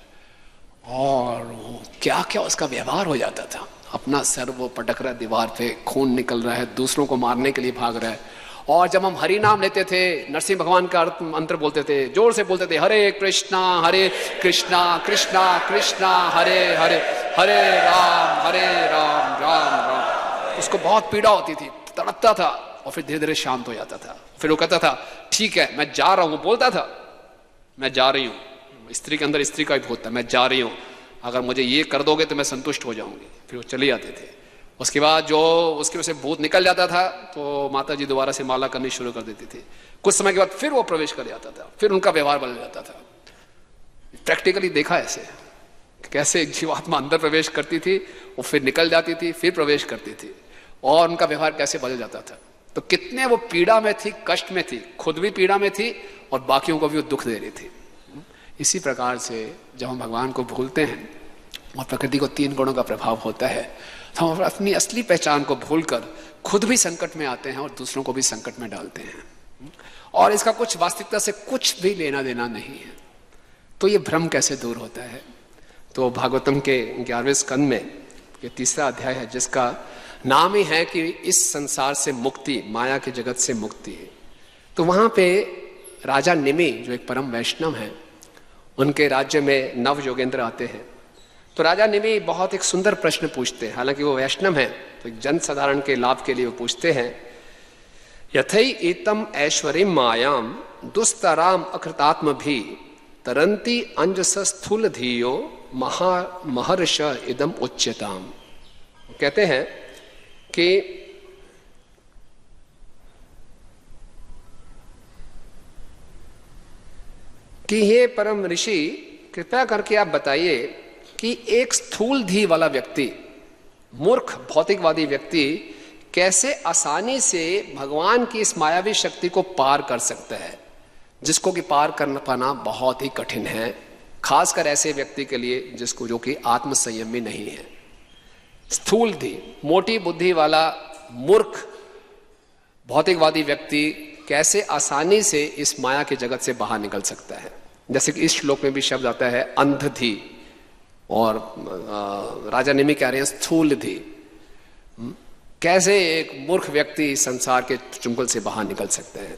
और वो क्या क्या उसका व्यवहार हो जाता था। अपना सर वो पटक रहा है दीवार पे, खून निकल रहा है, दूसरों को मारने के लिए भाग रहा है। और जब हम हरि नाम लेते थे, नरसिंह भगवान का मंत्र बोलते थे, जोर से बोलते थे, हरे कृष्णा कृष्णा कृष्णा हरे हरे, हरे राम राम राम, उसको बहुत पीड़ा होती थी, तड़पता था, और फिर धीरे धीरे शांत हो जाता था। फिर वो कहता था ठीक है मैं जा रहा हूं, बोलता था मैं जा रही हूं, स्त्री के अंदर स्त्री का भी भूत था, मैं जा रही हूं, अगर मुझे ये कर दोगे तो मैं संतुष्ट हो जाऊंगी। फिर वो चले जाते थे। उसके बाद जो उसके वजह से भूत निकल जाता था तो माता जी दोबारा से माला करनी शुरू कर देती थी। कुछ समय के बाद फिर वो प्रवेश कर जाता था, फिर उनका व्यवहार बदल जाता था। प्रैक्टिकली देखा ऐसे कैसे एक जीवात्मा अंदर प्रवेश करती थी, वो फिर निकल जाती थी, फिर प्रवेश करती थी, और उनका व्यवहार कैसे बदल जाता था। तो कितने वो पीड़ा में थी, कष्ट में थी, खुद भी पीड़ा में थी और बाकियों को भी वो दुख दे रही थी। इसी प्रकार से जब हम भगवान को भूलते हैं और प्रकृति को तीन गुणों का प्रभाव होता है, तो हम अपनी असली पहचान को भूलकर खुद भी संकट में आते हैं और दूसरों को भी संकट में डालते हैं, और इसका कुछ वास्तविकता से कुछ भी लेना देना नहीं है। तो ये भ्रम कैसे दूर होता है? तो भागवतम के 11वें स्कंद में ये तीसरा अध्याय है जिसका नाम ही है कि इस संसार से मुक्ति, माया के जगत से मुक्ति। तो वहां पे राजा निमि जो एक परम वैष्णव है, उनके राज्य में नव योगेंद्र आते हैं। तो राजा निमि बहुत एक सुंदर प्रश्न पूछते हैं, हालांकि वो वैष्णव हैं, तो एक जन साधारण के लाभ के लिए वो पूछते हैं, यथै एतम ऐश्वर्यम मायाम दुस्तराम अकृतात्म भी तरंती अंजस स्थूल धीयो महर्ष इदम उच्यताम। कहते हैं कि ये परम ऋषि कृपया करके आप बताइए कि एक स्थूल धी वाला व्यक्ति मूर्ख भौतिकवादी व्यक्ति कैसे आसानी से भगवान की इस मायावी शक्ति को पार कर सकता है, जिसको कि पार करना पाना बहुत ही कठिन है, खासकर ऐसे व्यक्ति के लिए जिसको जो कि आत्म संयमी नहीं है। स्थूल थी मोटी बुद्धि वाला मूर्ख भौतिकवादी व्यक्ति कैसे आसानी से इस माया के जगत से बाहर निकल सकता है। जैसे कि इस श्लोक में भी शब्द आता है अंध थी, और राजा निमि कह रहे हैं स्थूल थी। कैसे एक मूर्ख व्यक्ति संसार के चुंगल से बाहर निकल सकते हैं।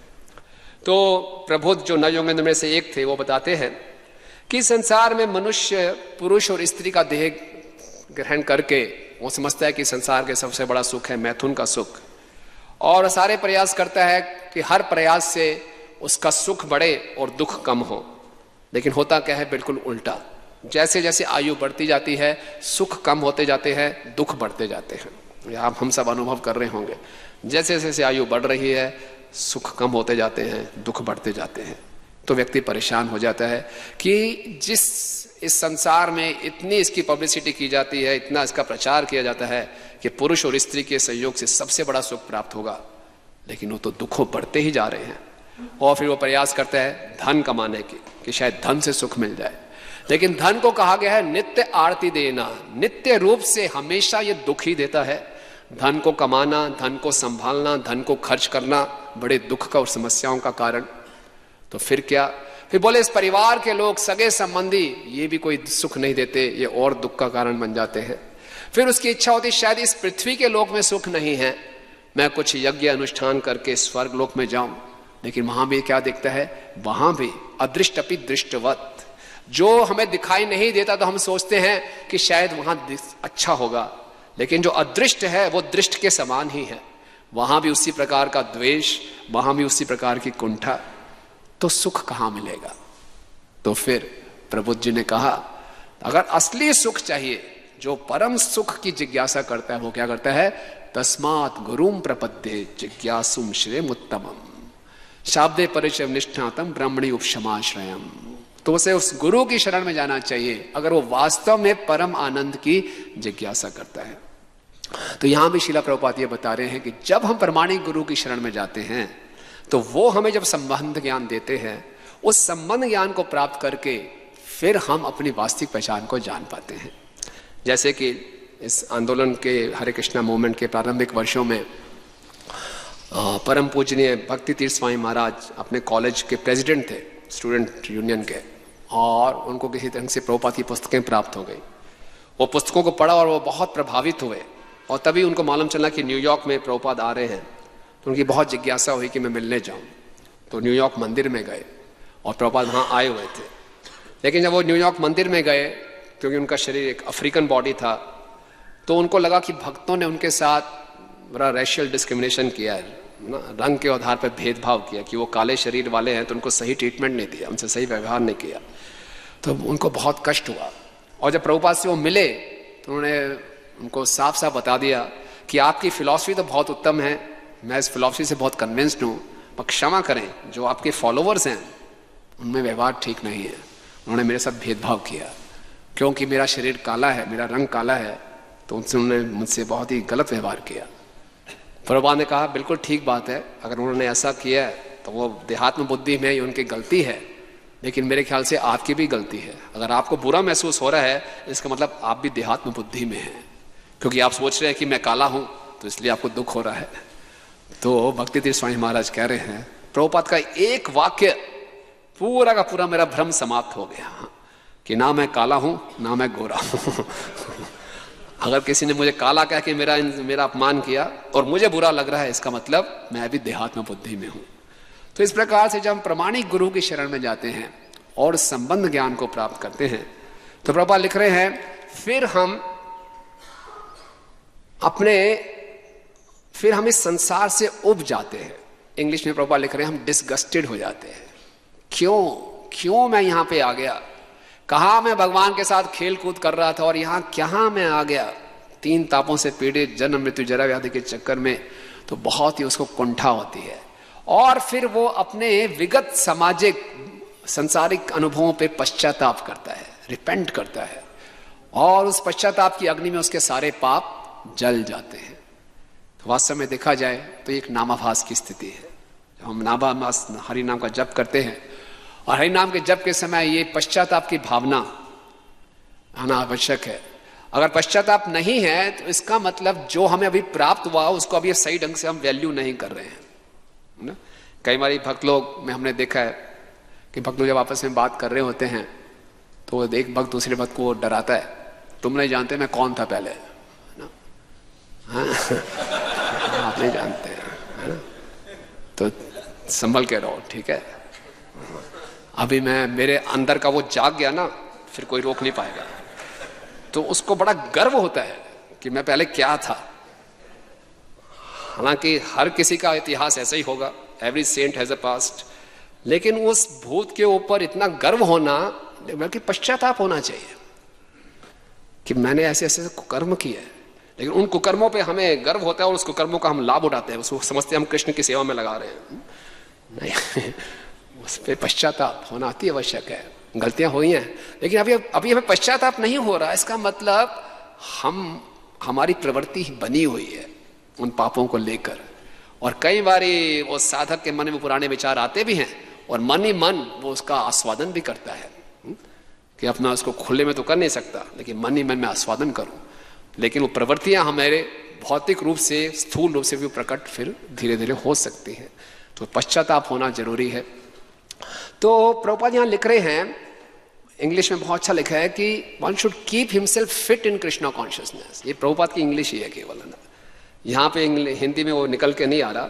तो प्रबुद्ध जो नवयोगेंद्र में से एक थे वो बताते हैं कि संसार में मनुष्य पुरुष और स्त्री का देह ग्रहण करके वो समझता है कि संसार के सबसे बड़ा सुख है मैथुन का सुख, और सारे प्रयास करता है कि हर प्रयास से उसका सुख बढ़े और दुख कम हो। लेकिन होता क्या है, बिल्कुल उल्टा। जैसे जैसे आयु बढ़ती जाती है सुख कम होते जाते हैं, दुख बढ़ते जाते हैं। ये आप हम सब अनुभव कर रहे होंगे। जैसे जैसे आयु बढ़ रही है सुख कम होते जाते हैं, दुख बढ़ते जाते हैं। तो व्यक्ति परेशान हो जाता है कि जिस इस संसार में इतनी इसकी पब्लिसिटी की जाती है, इतना इसका प्रचार किया जाता है कि पुरुष और स्त्री के सहयोग से सबसे बड़ा सुख प्राप्त होगा, लेकिन वो तो दुखों बढ़ते ही जा रहे हैं। और फिर वो प्रयास करता है धन कमाने की कि शायद धन से सुख मिल जाए। लेकिन धन को कहा गया है नित्य आरती देना, नित्य रूप से हमेशा ये दुख ही देता है। धन को कमाना, धन को संभालना, धन को खर्च करना बड़े दुख का और समस्याओं का कारण। तो फिर क्या, फिर बोले इस परिवार के लोग सगे संबंधी ये भी कोई सुख नहीं देते, ये और दुख का कारण बन जाते हैं। फिर उसकी इच्छा होती शायद इस पृथ्वी के लोक में सुख नहीं है, मैं कुछ यज्ञ अनुष्ठान करके स्वर्ग लोक में जाऊं। लेकिन वहां भी क्या दिखता है, वहां भी अदृष्टपि दृष्टवत, जो हमें दिखाई नहीं देता तो हम सोचते हैं कि शायद वहां अच्छा होगा, लेकिन जो अदृष्ट है वो दृष्ट के समान ही है। वहां भी उसी प्रकार का द्वेष, वहां भी उसी प्रकार की कुंठा। तो सुख कहां मिलेगा? तो फिर प्रबुद्ध जी ने कहा अगर असली सुख चाहिए, जो परम सुख की जिज्ञासा करता है वो क्या करता है, तस्मात् गुरुम प्रपद्ये जिज्ञासुम श्रेयोत्तमम् शाब्दे परिचय निष्ठातम ब्रह्मणि उपशमाश्रयम। तो उसे उस गुरु की शरण में जाना चाहिए अगर वो वास्तव में परम आनंद की जिज्ञासा करता है। तो यहां भी श्रील प्रभुपाद ये बता रहे हैं कि जब हम प्रमाणिक गुरु की शरण में जाते हैं तो वो हमें जब संबंध ज्ञान देते हैं, उस संबंध ज्ञान को प्राप्त करके फिर हम अपनी वास्तविक पहचान को जान पाते हैं। जैसे कि इस आंदोलन के हरे कृष्णा मूवमेंट के प्रारंभिक वर्षों में परम पूजनीय भक्ति तीर्थ स्वामी महाराज अपने कॉलेज के प्रेसिडेंट थे, स्टूडेंट यूनियन के, और उनको किसी तरह से प्रभुपाद की पुस्तकें प्राप्त हो गई। वो पुस्तकों को पढ़ा और वो बहुत प्रभावित हुए, और तभी उनको मालूम चला कि न्यूयॉर्क में प्रभुपाद आ रहे हैं। तो उनकी बहुत जिज्ञासा हुई कि मैं मिलने जाऊं। तो न्यूयॉर्क मंदिर में गए और प्रभुपाद वहाँ आए हुए थे। लेकिन जब वो न्यूयॉर्क मंदिर में गए, क्योंकि उनका शरीर एक अफ्रीकन बॉडी था, तो उनको लगा कि भक्तों ने उनके साथ बड़ा रेशियल डिस्क्रिमिनेशन किया है ना, रंग के आधार पर भेदभाव किया कि वो काले शरीर वाले हैं तो उनको सही ट्रीटमेंट नहीं दिया, उनसे सही व्यवहार नहीं किया। तो उनको बहुत कष्ट हुआ। और जब प्रभुपाद से वो मिले तो उन्होंने उनको साफ साफ बता दिया कि आपकी फिलॉसफी तो बहुत उत्तम है, मैं इस फिलॉसफी से बहुत कन्विंस्ड हूँ, पर क्षमा करें जो आपके फॉलोवर्स हैं उनमें व्यवहार ठीक नहीं है। उन्होंने मेरे साथ भेदभाव किया क्योंकि मेरा शरीर काला है, मेरा रंग काला है, तो उनसे उन्होंने मुझसे बहुत ही गलत व्यवहार किया। प्रभुपाद ने कहा बिल्कुल ठीक बात है, अगर उन्होंने ऐसा किया है तो वो देहात्म बुद्धि में ही उनकी गलती है, लेकिन मेरे ख्याल से आपकी भी गलती है। अगर आपको बुरा महसूस हो रहा है इसका मतलब आप भी देहात्म बुद्धि में हैं, क्योंकि आप सोच रहे हैं कि मैं काला हूं तो इसलिए आपको दुख हो रहा है। तो भक्ति तीर्थ स्वामी महाराज कह रहे हैं प्रभुपाद का एक वाक्य पूरा का पूरा मेरा भ्रम समाप्त हो गया कि ना मैं काला हूं ना मैं गोरा हूं। अगर किसी ने मुझे काला कह के मेरा अपमान किया और मुझे बुरा लग रहा है, इसका मतलब मैं अभी देहात्म बुद्धि में हूं। तो इस प्रकार से जब हम प्रमाणिक गुरु की शरण में जाते हैं और संबंध ज्ञान को प्राप्त करते हैं, तो प्रभुपाद लिख रहे हैं फिर हम इस संसार से उब जाते हैं। इंग्लिश में प्रभुपाद लिख रहे हैं हम डिसगस्टेड हो जाते हैं। क्यों मैं यहां पे आ गया, कहा मैं भगवान के साथ खेल कूद कर रहा था और यहां क्या मैं आ गया, 3 तापों से पीड़ित, जन्म मृत्यु जरा व्याधि के चक्कर में। तो बहुत ही उसको कुंठा होती है और फिर वो अपने विगत सामाजिक संसारिक अनुभवों पे पश्चाताप करता है, रिपेंट करता है, और उस पश्चाताप की अग्नि में उसके सारे पाप जल जाते हैं। तो वास्तव में देखा जाए तो एक नामाभास की स्थिति है। जब हम नामाभास हरि नाम का जप करते हैं और हरि नाम के जप के समय ये पश्चाताप की भावना आना आवश्यक है। अगर पश्चाताप नहीं है तो इसका मतलब जो हमें अभी प्राप्त हुआ उसको अभी सही ढंग से हम वैल्यू नहीं कर रहे हैं ना। कई बार भक्त लोग में हमने देखा है कि भक्त लोग जब आपस में बात कर रहे होते हैं तो एक भक्त दूसरे भक्त को डराता है, तुम नहीं जानते मैं कौन था पहले, है ना? हाँ? आप नहीं जानते हैं, है ना? तो संभल के रहो, ठीक है। अभी मैं मेरे अंदर का वो जाग गया ना, फिर कोई रोक नहीं पाएगा। तो उसको बड़ा गर्व होता है कि मैं पहले क्या था। हालांकि हर किसी का इतिहास ऐसा ही होगा, every saint has a past, लेकिन उस भूत के ऊपर इतना गर्व होना, बल्कि पश्चाताप होना चाहिए कि मैंने ऐसे ऐसे कुकर्म किए। लेकिन उन कुकर्मों पे हमें गर्व होता है और उस कुकर्मों का हम लाभ उठाते हैं, उसको समझते हैं हम कृष्ण की सेवा में लगा रहे हैं। नहीं, उस पर पश्चाताप होना अति आवश्यक है। गलतियां हुई हैं, लेकिन अभी हमें पश्चाताप नहीं हो रहा। इसका मतलब हमारी प्रवृत्ति बनी हुई है उन पापों को लेकर। और कई बार वो साधक के मन में पुराने विचार आते भी हैं और मन ही मन वो उसका आस्वादन भी करता है कि अपना उसको खुले में तो कर नहीं सकता, लेकिन मन ही मन में आस्वादन करूं। लेकिन वो प्रवृत्तियां हमारे भौतिक रूप से, स्थूल रूप से भी प्रकट फिर धीरे धीरे हो सकती हैं। तो पश्चाताप होना जरूरी है। तो प्रभुपाद यहां लिख रहे हैं, इंग्लिश में बहुत अच्छा लिखा है कि one should keep himself fit in Krishna consciousness. ये प्रभुपाद की इंग्लिश ही है केवल, है ना, यहाँ पे हिंदी में वो निकल के नहीं आ रहा।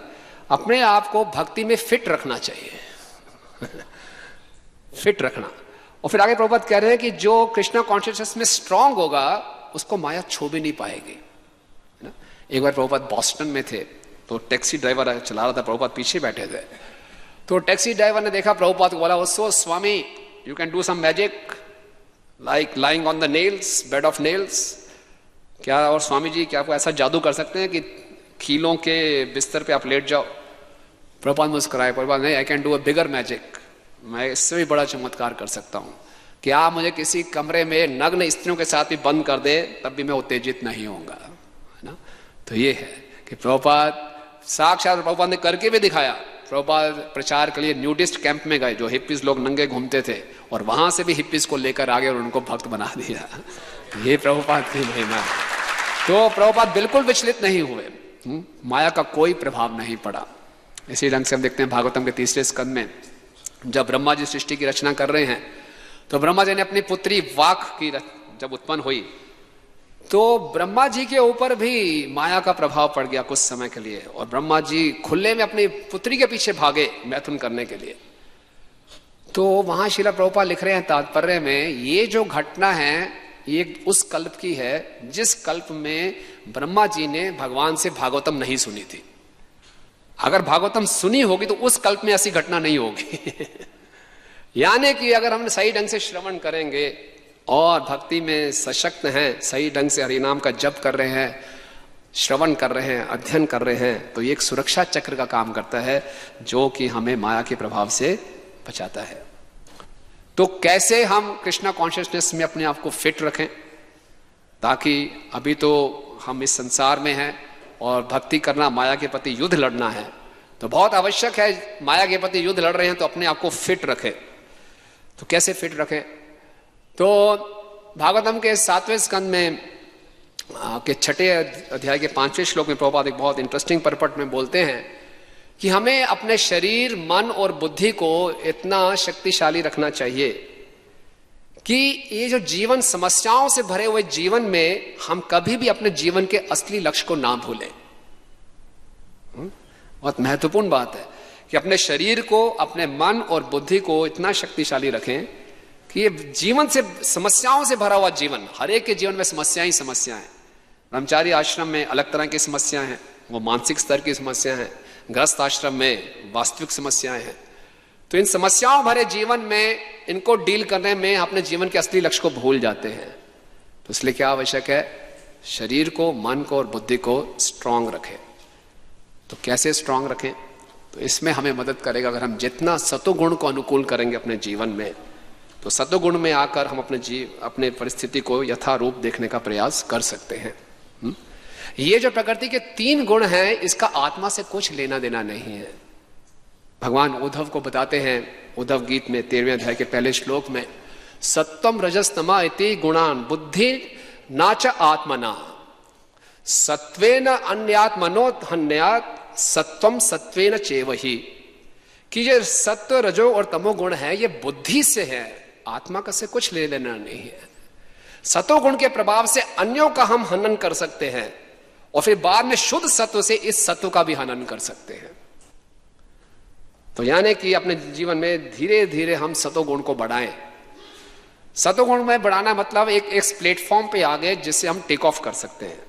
अपने आप को भक्ति में फिट रखना चाहिए फिट रखना। और फिर आगे प्रभुपाद कह रहे हैं कि जो कृष्णा कॉन्शियसनेस में स्ट्रांग होगा उसको माया छू भी नहीं पाएगी, है ना। एक बार प्रभुपाद बॉस्टन में थे तो टैक्सी ड्राइवर चला रहा था, प्रभुपाद पीछे बैठे थे। तो टैक्सी ड्राइवर ने देखा प्रभुपाद को, बोला, so Swami you can do some magic like lying on the nails, bed of nails. क्या और स्वामी जी क्या आप ऐसा जादू कर सकते हैं कि कीलों के बिस्तर पे आप लेट जाओ? प्रभुपाद मुस्कुराए, प्रभुपाद नहीं, I can do a bigger magic, मैं इससे भी बड़ा चमत्कार कर सकता हूं कि आप मुझे किसी कमरे में नग्न स्त्रियों के साथ भी बंद कर दे तब भी मैं उत्तेजित नहीं होऊंगा, है ना। तो ये है कि प्रभुपाद साक्षात प्रभुपाद ने करके भी दिखाया। प्रभुपाद प्रचार के लिए न्यूडिस्ट कैंप में गए, जो हिप्पीज लोग नंगे घूमते थे, और वहां से भी हिप्पीज को लेकर आ गए और उनको भक्त बना दिया। ये प्रभुपाद की महिमा है। तो प्रभुपाद बिल्कुल विचलित नहीं हुए, माया का कोई प्रभाव नहीं पड़ा। इसी ढंग से हम देखते हैं भागवतम के 3 स्कंद में जब ब्रह्मा जी सृष्टि की रचना कर रहे हैं तो ब्रह्मा जी ने अपनी पुत्री वाक की जब उत्पन्न हुई तो ब्रह्मा जी के ऊपर भी माया का प्रभाव पड़ गया कुछ समय के लिए, और ब्रह्मा जी खुले में अपनी पुत्री के पीछे भागे मैथुन करने के लिए। तो वहां श्रील प्रभुपाद लिख रहे हैं तात्पर्य में, ये जो घटना है ये उस कल्प की है जिस कल्प में ब्रह्मा जी ने भगवान से भागवतम नहीं सुनी थी। अगर भागवतम सुनी होगी तो उस कल्प में ऐसी घटना नहीं होगी। यानी कि अगर हम सही ढंग से श्रवण करेंगे और भक्ति में सशक्त हैं, सही ढंग से हरिनाम का जप कर रहे हैं, श्रवण कर रहे हैं, अध्ययन कर रहे हैं, तो ये एक सुरक्षा चक्र का काम करता है जो कि हमें माया के प्रभाव से बचाता है। तो कैसे हम कृष्णा कॉन्शियसनेस में अपने आप को फिट रखें, ताकि अभी तो हम इस संसार में हैं और भक्ति करना, माया के प्रति युद्ध लड़ना है, तो बहुत आवश्यक है। माया के प्रति युद्ध लड़ रहे हैं तो अपने आप को फिट रखें। तो कैसे फिट रखें? तो भागवतम के 7वें स्कंद में के 6ठे अध्याय के 5वें श्लोक में प्रभुपाद एक बहुत इंटरेस्टिंग परपट में बोलते हैं कि हमें अपने शरीर, मन और बुद्धि को इतना शक्तिशाली रखना चाहिए कि ये जो जीवन समस्याओं से भरे हुए जीवन में हम कभी भी अपने जीवन के असली लक्ष्य को ना भूलें। बहुत महत्वपूर्ण बात है कि अपने शरीर को, अपने मन और बुद्धि को इतना शक्तिशाली रखें कि ये जीवन से, समस्याओं से भरा हुआ जीवन, हर एक के जीवन में समस्याएं ही समस्याएं हैं। ब्रह्मचारी आश्रम में अलग तरह की समस्याएं हैं, वो मानसिक स्तर की समस्याएं हैं। गृहस्थ आश्रम में वास्तविक समस्याएं हैं। तो इन समस्याओं भरे जीवन में इनको डील करने में अपने जीवन के असली लक्ष्य को भूल जाते हैं। तो इसलिए क्या आवश्यक है? शरीर को, मन को और बुद्धि को स्ट्रांग रखें। तो कैसे स्ट्रांग रखें? तो इसमें हमें मदद करेगा अगर हम जितना सतोगुण को अनुकूल करेंगे अपने जीवन में, तो सतोगुण में आकर हम अपने परिस्थिति को यथारूप देखने का प्रयास कर सकते हैं। ये जो प्रकृति के 3 गुण हैं, इसका आत्मा से कुछ लेना देना नहीं है। भगवान उद्धव को बताते हैं, उद्धव गीत में 13वें अध्याय के पहले श्लोक में, सत्वम रजस तमा इति गुणान बुद्धि नाच आत्मना सत्वेन अन्यात्मनोत हन्यात सत्वम सत्वेन चेवहि, कि ये सत्व रजो और तमो गुण है ये बुद्धि से है, आत्मा का से कुछ ले लेना नहीं है। सतो गुण के प्रभाव से अन्यों का हम हनन कर सकते हैं और फिर बाद में शुद्ध सत्व से इस सत्व का भी हनन कर सकते हैं। तो यानी कि अपने जीवन में धीरे धीरे हम सतोगुण को बढ़ाएं। सतोगुण में बढ़ाना मतलब एक प्लेटफॉर्म पे आ गए जिससे हम टेक ऑफ कर सकते हैं।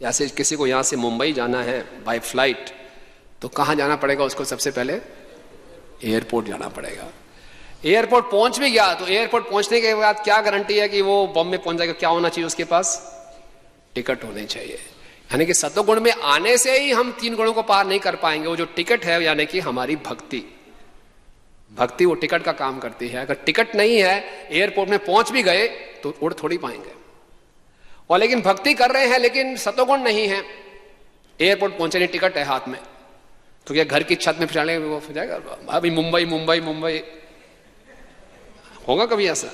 जैसे किसी को यहां से मुंबई जाना है बाय फ्लाइट, तो कहां जाना पड़ेगा उसको? सबसे पहले एयरपोर्ट जाना पड़ेगा। एयरपोर्ट पहुंच भी गया तो एयरपोर्ट पहुंचने के बाद क्या गारंटी है कि वो बॉम्बे पहुंच जाएगा? क्या होना चाहिए उसके पास? टिकट होनी चाहिए। यानी कि सतोगुण में आने से ही हम 3 गुणों को पार नहीं कर पाएंगे। वो जो टिकट है यानी कि हमारी भक्ति, भक्ति वो टिकट का काम करती है। अगर टिकट नहीं है, एयरपोर्ट में पहुंच भी गए तो उड़ थोड़ी पाएंगे। और लेकिन भक्ति कर रहे हैं लेकिन सतोगुण नहीं है, एयरपोर्ट पहुंचे नहीं, टिकट है हाथ में, तो क्या घर की छत में फिर वो हो जाएगा? अभी मुंबई मुंबई मुंबई होगा कभी ऐसा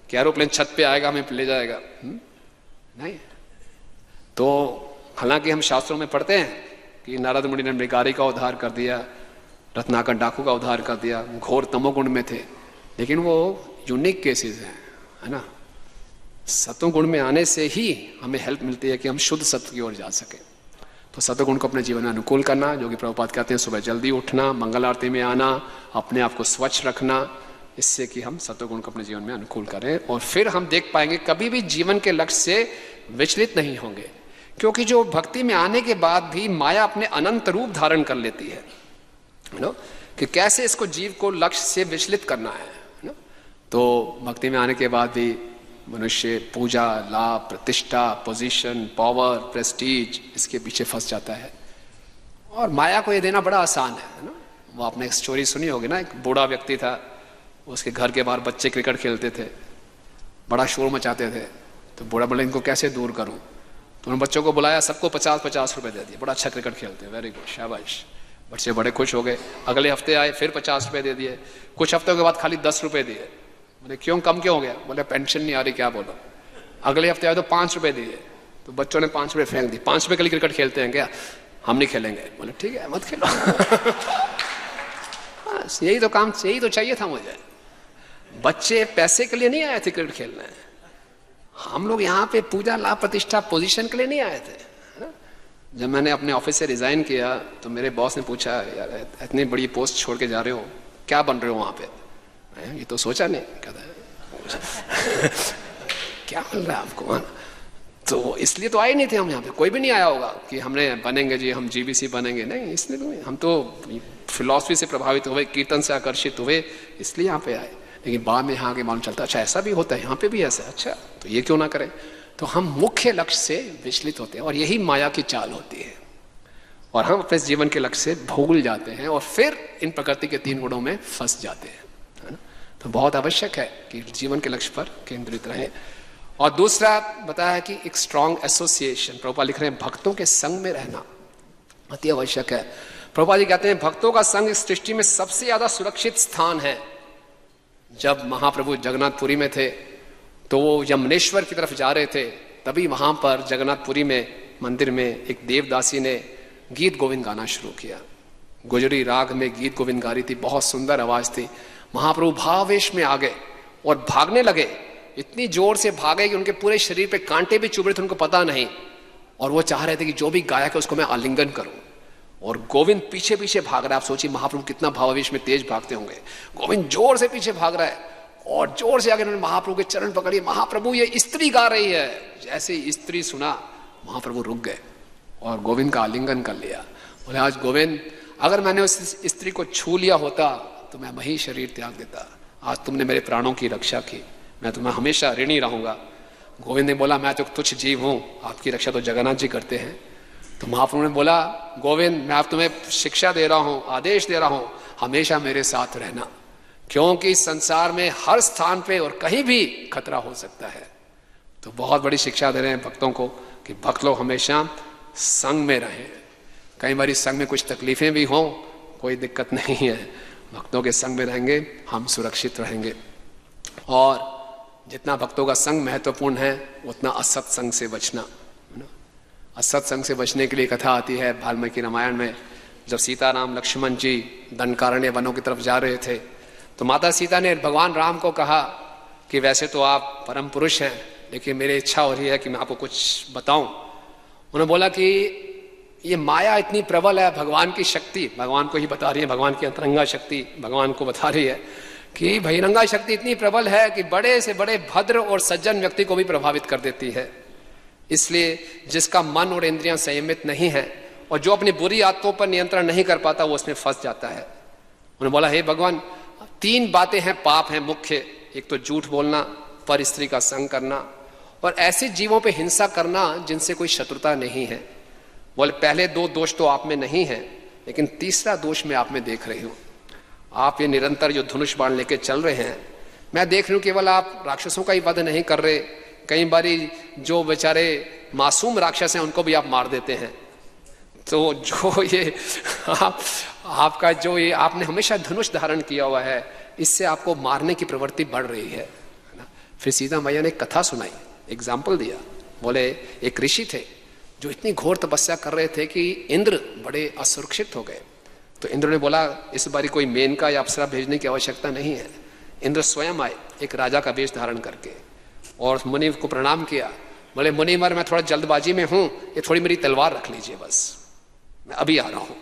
कि एरोप्लेन छत पे आएगा हमें ले जाएगा? नहीं। तो हालांकि हम शास्त्रों में पढ़ते हैं कि नारद मुनि ने मृगारी का उद्धार कर दिया, रत्नाकर डाकू का उद्धार कर दिया, घोर तमोगुण में थे, लेकिन वो यूनिक केसेस हैं, है ना। सतोगुण में आने से ही हमें हेल्प मिलती है कि हम शुद्ध सत्य की ओर जा सके। तो सतोगुण को अपने जीवन में अनुकूल करना, जो कि प्रभुपाद कहते हैं सुबह जल्दी उठना, मंगल आरती में आना, अपने आप को स्वच्छ रखना, इससे कि हम सतोगुण को अपने जीवन में अनुकूल करें। और फिर हम देख पाएंगे कभी भी जीवन के लक्ष्य से विचलित नहीं होंगे, क्योंकि जो भक्ति में आने के बाद भी माया अपने अनंत रूप धारण कर लेती है ना, कि कैसे इसको जीव को लक्ष्य से विचलित करना है ना। तो भक्ति में आने के बाद भी मनुष्य पूजा, लाभ, प्रतिष्ठा, पोजीशन, पावर, प्रेस्टीज, इसके पीछे फंस जाता है। और माया को ये देना बड़ा आसान है ना। वो आपने एक स्टोरी सुनी होगी ना, एक बूढ़ा व्यक्ति था, उसके घर के बाहर बच्चे क्रिकेट खेलते थे, बड़ा शोर मचाते थे। तो बूढ़ा बोले इनको कैसे दूर करूं? तो उन बच्चों को बुलाया, सबको 50-50 रुपए दे दिए, बड़ा अच्छा क्रिकेट खेलते हैं, वेरी गुड, शाबाश। बच्चे बड़े खुश हो गए। अगले हफ्ते आए, फिर 50 रुपए दे दिए। कुछ हफ्तों के बाद खाली 10 रुपए दिए। बोले क्यों, कम क्यों हो गया? बोले पेंशन नहीं आ रही, क्या बोलो। अगले हफ्ते आए तो 5 रुपए दिए, तो बच्चों ने 5 रुपए फेंक दिए। 5 रुपए के लिए क्रिकेट खेलते हैं क्या? हम नहीं खेलेंगे। बोले ठीक है मत खेलो। यही तो काम, यही तो चाहिए था मुझे। बच्चे पैसे के लिए नहीं आए थे क्रिकेट खेलने, हम लोग यहाँ पे पूजा, लाभ, प्रतिष्ठा, पोजीशन के लिए नहीं आए थे। जब मैंने अपने ऑफिस से रिजाइन किया तो मेरे बॉस ने पूछा, यार इतनी बड़ी पोस्ट छोड़ के जा रहे हो, क्या बन रहे हो वहां पे? ये तो सोचा नहीं, कहता है क्या मिल रहा है आपको? तो इसलिए तो आए नहीं थे हम यहाँ पे। कोई भी नहीं आया होगा कि हमने बनेंगे जी, हम जीबीसी बनेंगे, नहीं, इसलिए तो हम तो फिलॉसफी से प्रभावित हुए, कीर्तन से आकर्षित हुए, इसलिए यहाँ पे आए। लेकिन बाद में यहाँ के मालूम चलता, अच्छा ऐसा भी होता है, यहाँ पे भी ऐसा, अच्छा तो ये क्यों ना करें। तो हम मुख्य लक्ष्य से विचलित होते हैं और यही माया की चाल होती है, और हम अपने जीवन के लक्ष्य से भूल जाते हैं और फिर इन प्रकृति के 3 गुणों में फंस जाते हैं, है ना। तो बहुत आवश्यक है कि जीवन के लक्ष्य पर केंद्रित रहें। और दूसरा बताया कि एक स्ट्रॉन्ग एसोसिएशन, प्रभुपाद लिख रहे हैं भक्तों के संग में रहना अति आवश्यक है। प्रभुपाद जी कहते हैं भक्तों का संग इस सृष्टि में सबसे ज्यादा सुरक्षित स्थान है। जब महाप्रभु जगन्नाथपुरी में थे तो वो यमुनेश्वर की तरफ जा रहे थे, तभी वहां पर जगन्नाथपुरी में मंदिर में एक देवदासी ने गीत गोविंद गाना शुरू किया। गुजरी राग में गीत गोविंद गा रही थी, बहुत सुंदर आवाज थी। महाप्रभु भावेश में आ गए और भागने लगे, इतनी जोर से भागे कि उनके पूरे शरीर पे कांटे भी चुभ रहे थे, उनको पता नहीं। और वो चाह रहे थे कि जो भी गायक है उसको मैं आलिंगन करूं, और गोविंद पीछे पीछे भाग रहा है। आप सोचिए महाप्रभु कितना भावावेश में तेज भागते होंगे। गोविंद जोर से पीछे भाग रहा है और जोर से आगे उन्होंने महाप्रभु के चरण पकड़िए, महाप्रभु ये स्त्री गा रही है। जैसे ही स्त्री सुना महाप्रभु रुक गए और गोविंद का आलिंगन कर लिया। बोले आज गोविंद, अगर मैंने उस स्त्री को छू लिया होता तो मैं वही शरीर त्याग देता। आज तुमने मेरे प्राणों की रक्षा की, मैं तुम्हें हमेशा ऋणी रहूंगा। गोविंद ने बोला मैं तो तुच्छ जीव हूं, आपकी रक्षा तो जगन्नाथ जी करते हैं। तो महाप्रभु ने बोला गोविंद, मैं आप तुम्हें शिक्षा दे रहा हूं, आदेश दे रहा हूं, हमेशा मेरे साथ रहना, क्योंकि संसार में हर स्थान पे और कहीं भी खतरा हो सकता है। तो बहुत बड़ी शिक्षा दे रहे हैं भक्तों को, कि भक्त लोग हमेशा संग में रहें। कई बार संग में कुछ तकलीफें भी हों, कोई दिक्कत नहीं है, भक्तों के संग में रहेंगे हम सुरक्षित रहेंगे। और जितना भक्तों का संग महत्वपूर्ण है उतना असत्संग से बचना। असत्संग से बचने के लिए कथा आती है वाल्मीकि रामायण में, जब सीताराम लक्ष्मण जी दंडकारण्य वनों की तरफ जा रहे थे तो माता सीता ने भगवान राम को कहा कि वैसे तो आप परम पुरुष हैं, लेकिन मेरी इच्छा हो रही है कि मैं आपको कुछ बताऊं। उन्होंने बोला कि ये माया इतनी प्रबल है, भगवान की शक्ति भगवान को ही बता रही है, भगवान की अंतरंगा शक्ति भगवान को बता रही है कि बहिरंगा शक्ति इतनी प्रबल है कि बड़े से बड़े भद्र और सज्जन व्यक्ति को भी प्रभावित कर देती है। इसलिए जिसका मन और इंद्रियां संयमित नहीं है और जो अपनी बुरी आदतों पर नियंत्रण नहीं कर पाता वो उसमें फंस जाता है। उन्होंने बोला हे भगवान, 3 बातें हैं, पाप हैं मुख्य। एक तो झूठ बोलना, पर स्त्री का संग करना और ऐसे जीवों पे हिंसा करना जिनसे कोई शत्रुता नहीं है। बोले पहले 2 दोष तो आप में नहीं है, लेकिन तीसरा दोष मैं आप में देख रही हूं। आप ये निरंतर जो धनुष बाण लेके चल रहे हैं, मैं देख रही हूं केवल आप राक्षसों का ही वध नहीं कर रहे, कई बारी जो बेचारे मासूम राक्षस हैं उनको भी आप मार देते हैं। तो जो ये आपका जो ये आपने हमेशा धनुष धारण किया हुआ है, इससे आपको मारने की प्रवृत्ति बढ़ रही है ना। फिर सीता मैया ने एक कथा सुनाई, एग्जाम्पल दिया। बोले एक ऋषि थे जो इतनी घोर तपस्या कर रहे थे कि इंद्र बड़े असुरक्षित हो गए। तो इंद्र ने बोला इस बारी कोई मेनका या अप्सरा भेजने की आवश्यकता नहीं है। इंद्र स्वयं आए एक राजा का वेश धारण करके और मुनि को प्रणाम किया। बोले मुनिवर, मैं थोड़ा जल्दबाजी में हूं, ये थोड़ी मेरी तलवार रख लीजिए, बस मैं अभी आ रहा हूं,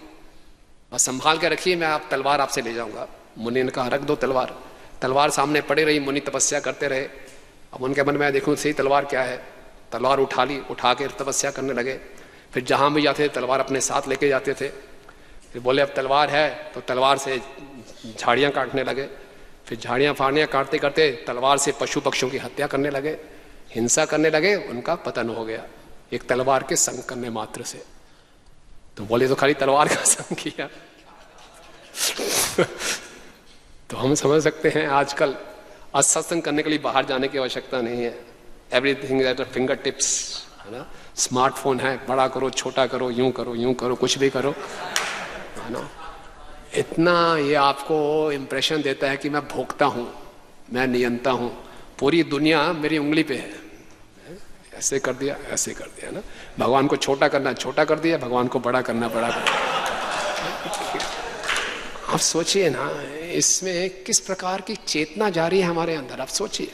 बस संभाल के रखिए, मैं आप तलवार आपसे ले जाऊंगा। मुनि ने कहा रख दो तलवार। तलवार सामने पड़ी रही, मुनि तपस्या करते रहे। अब उनके मन में देखूं सही तलवार क्या है, तलवार उठा ली, उठा के तपस्या करने लगे। फिर जहां भी जाते थे तलवार अपने साथ लेके जाते थे। फिर बोले अब तलवार है, तो तलवार से झाड़ियां काटने लगे। फिर झाड़ियां फाड़ियां काटते करते तलवार से पशु पक्षियों की हत्या करने लगे, हिंसा करने लगे। उनका पतन हो गया एक तलवार के संग करने मात्र से। तो बोले तो खाली तलवार का संग किया। तो हम समझ सकते हैं आजकल असत्संग करने के लिए बाहर जाने की आवश्यकता नहीं है। एवरीथिंग एट फिंगर टिप्स, है ना। स्मार्टफोन है, बड़ा करो छोटा करो, यूं करो, कुछ भी करो, है ना। इतना ये आपको इंप्रेशन देता है कि मैं भोगता हूं, मैं नियंता हूं, पूरी दुनिया मेरी उंगली पे है। ऐसे कर दिया, ऐसे कर दिया ना। भगवान को छोटा करना छोटा कर दिया, भगवान को बड़ा करना बड़ा कर दिया। आप सोचिए ना, इसमें किस प्रकार की चेतना जा रही है हमारे अंदर। आप सोचिए,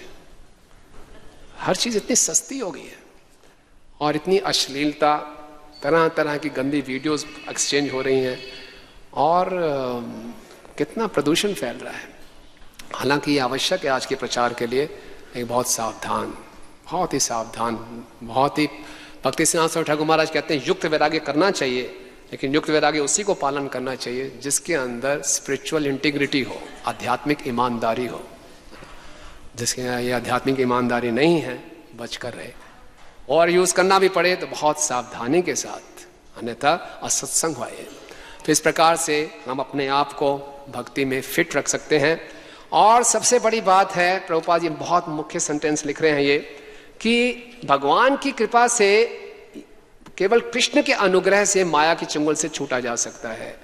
हर चीज इतनी सस्ती हो गई है और इतनी अश्लीलता, तरह तरह की गंदी वीडियोस एक्सचेंज हो रही हैं और कितना प्रदूषण फैल रहा है। हालांकि ये आवश्यक है आज के प्रचार के लिए एक बहुत सावधान, बहुत ही सावधान, बहुत ही भक्ति सिद्धांत स्वामी ठाकुर महाराज कहते हैं युक्त वैराग्य करना चाहिए, लेकिन युक्त वैराग्य उसी को पालन करना चाहिए जिसके अंदर स्पिरिचुअल इंटीग्रिटी हो, आध्यात्मिक ईमानदारी हो। जिसके ये आध्यात्मिक ईमानदारी नहीं है, बचकर रहे। और यूज करना भी पड़े तो बहुत सावधानी के साथ, अन्यथा असत्संग होए। तो इस प्रकार से हम अपने आप को भक्ति में फिट रख सकते हैं। और सबसे बड़ी बात है, प्रभुपाद जी बहुत मुख्य सेंटेंस लिख रहे हैं ये, कि भगवान की कृपा से, केवल कृष्ण के अनुग्रह से माया के चंगुल से छूटा जा सकता है।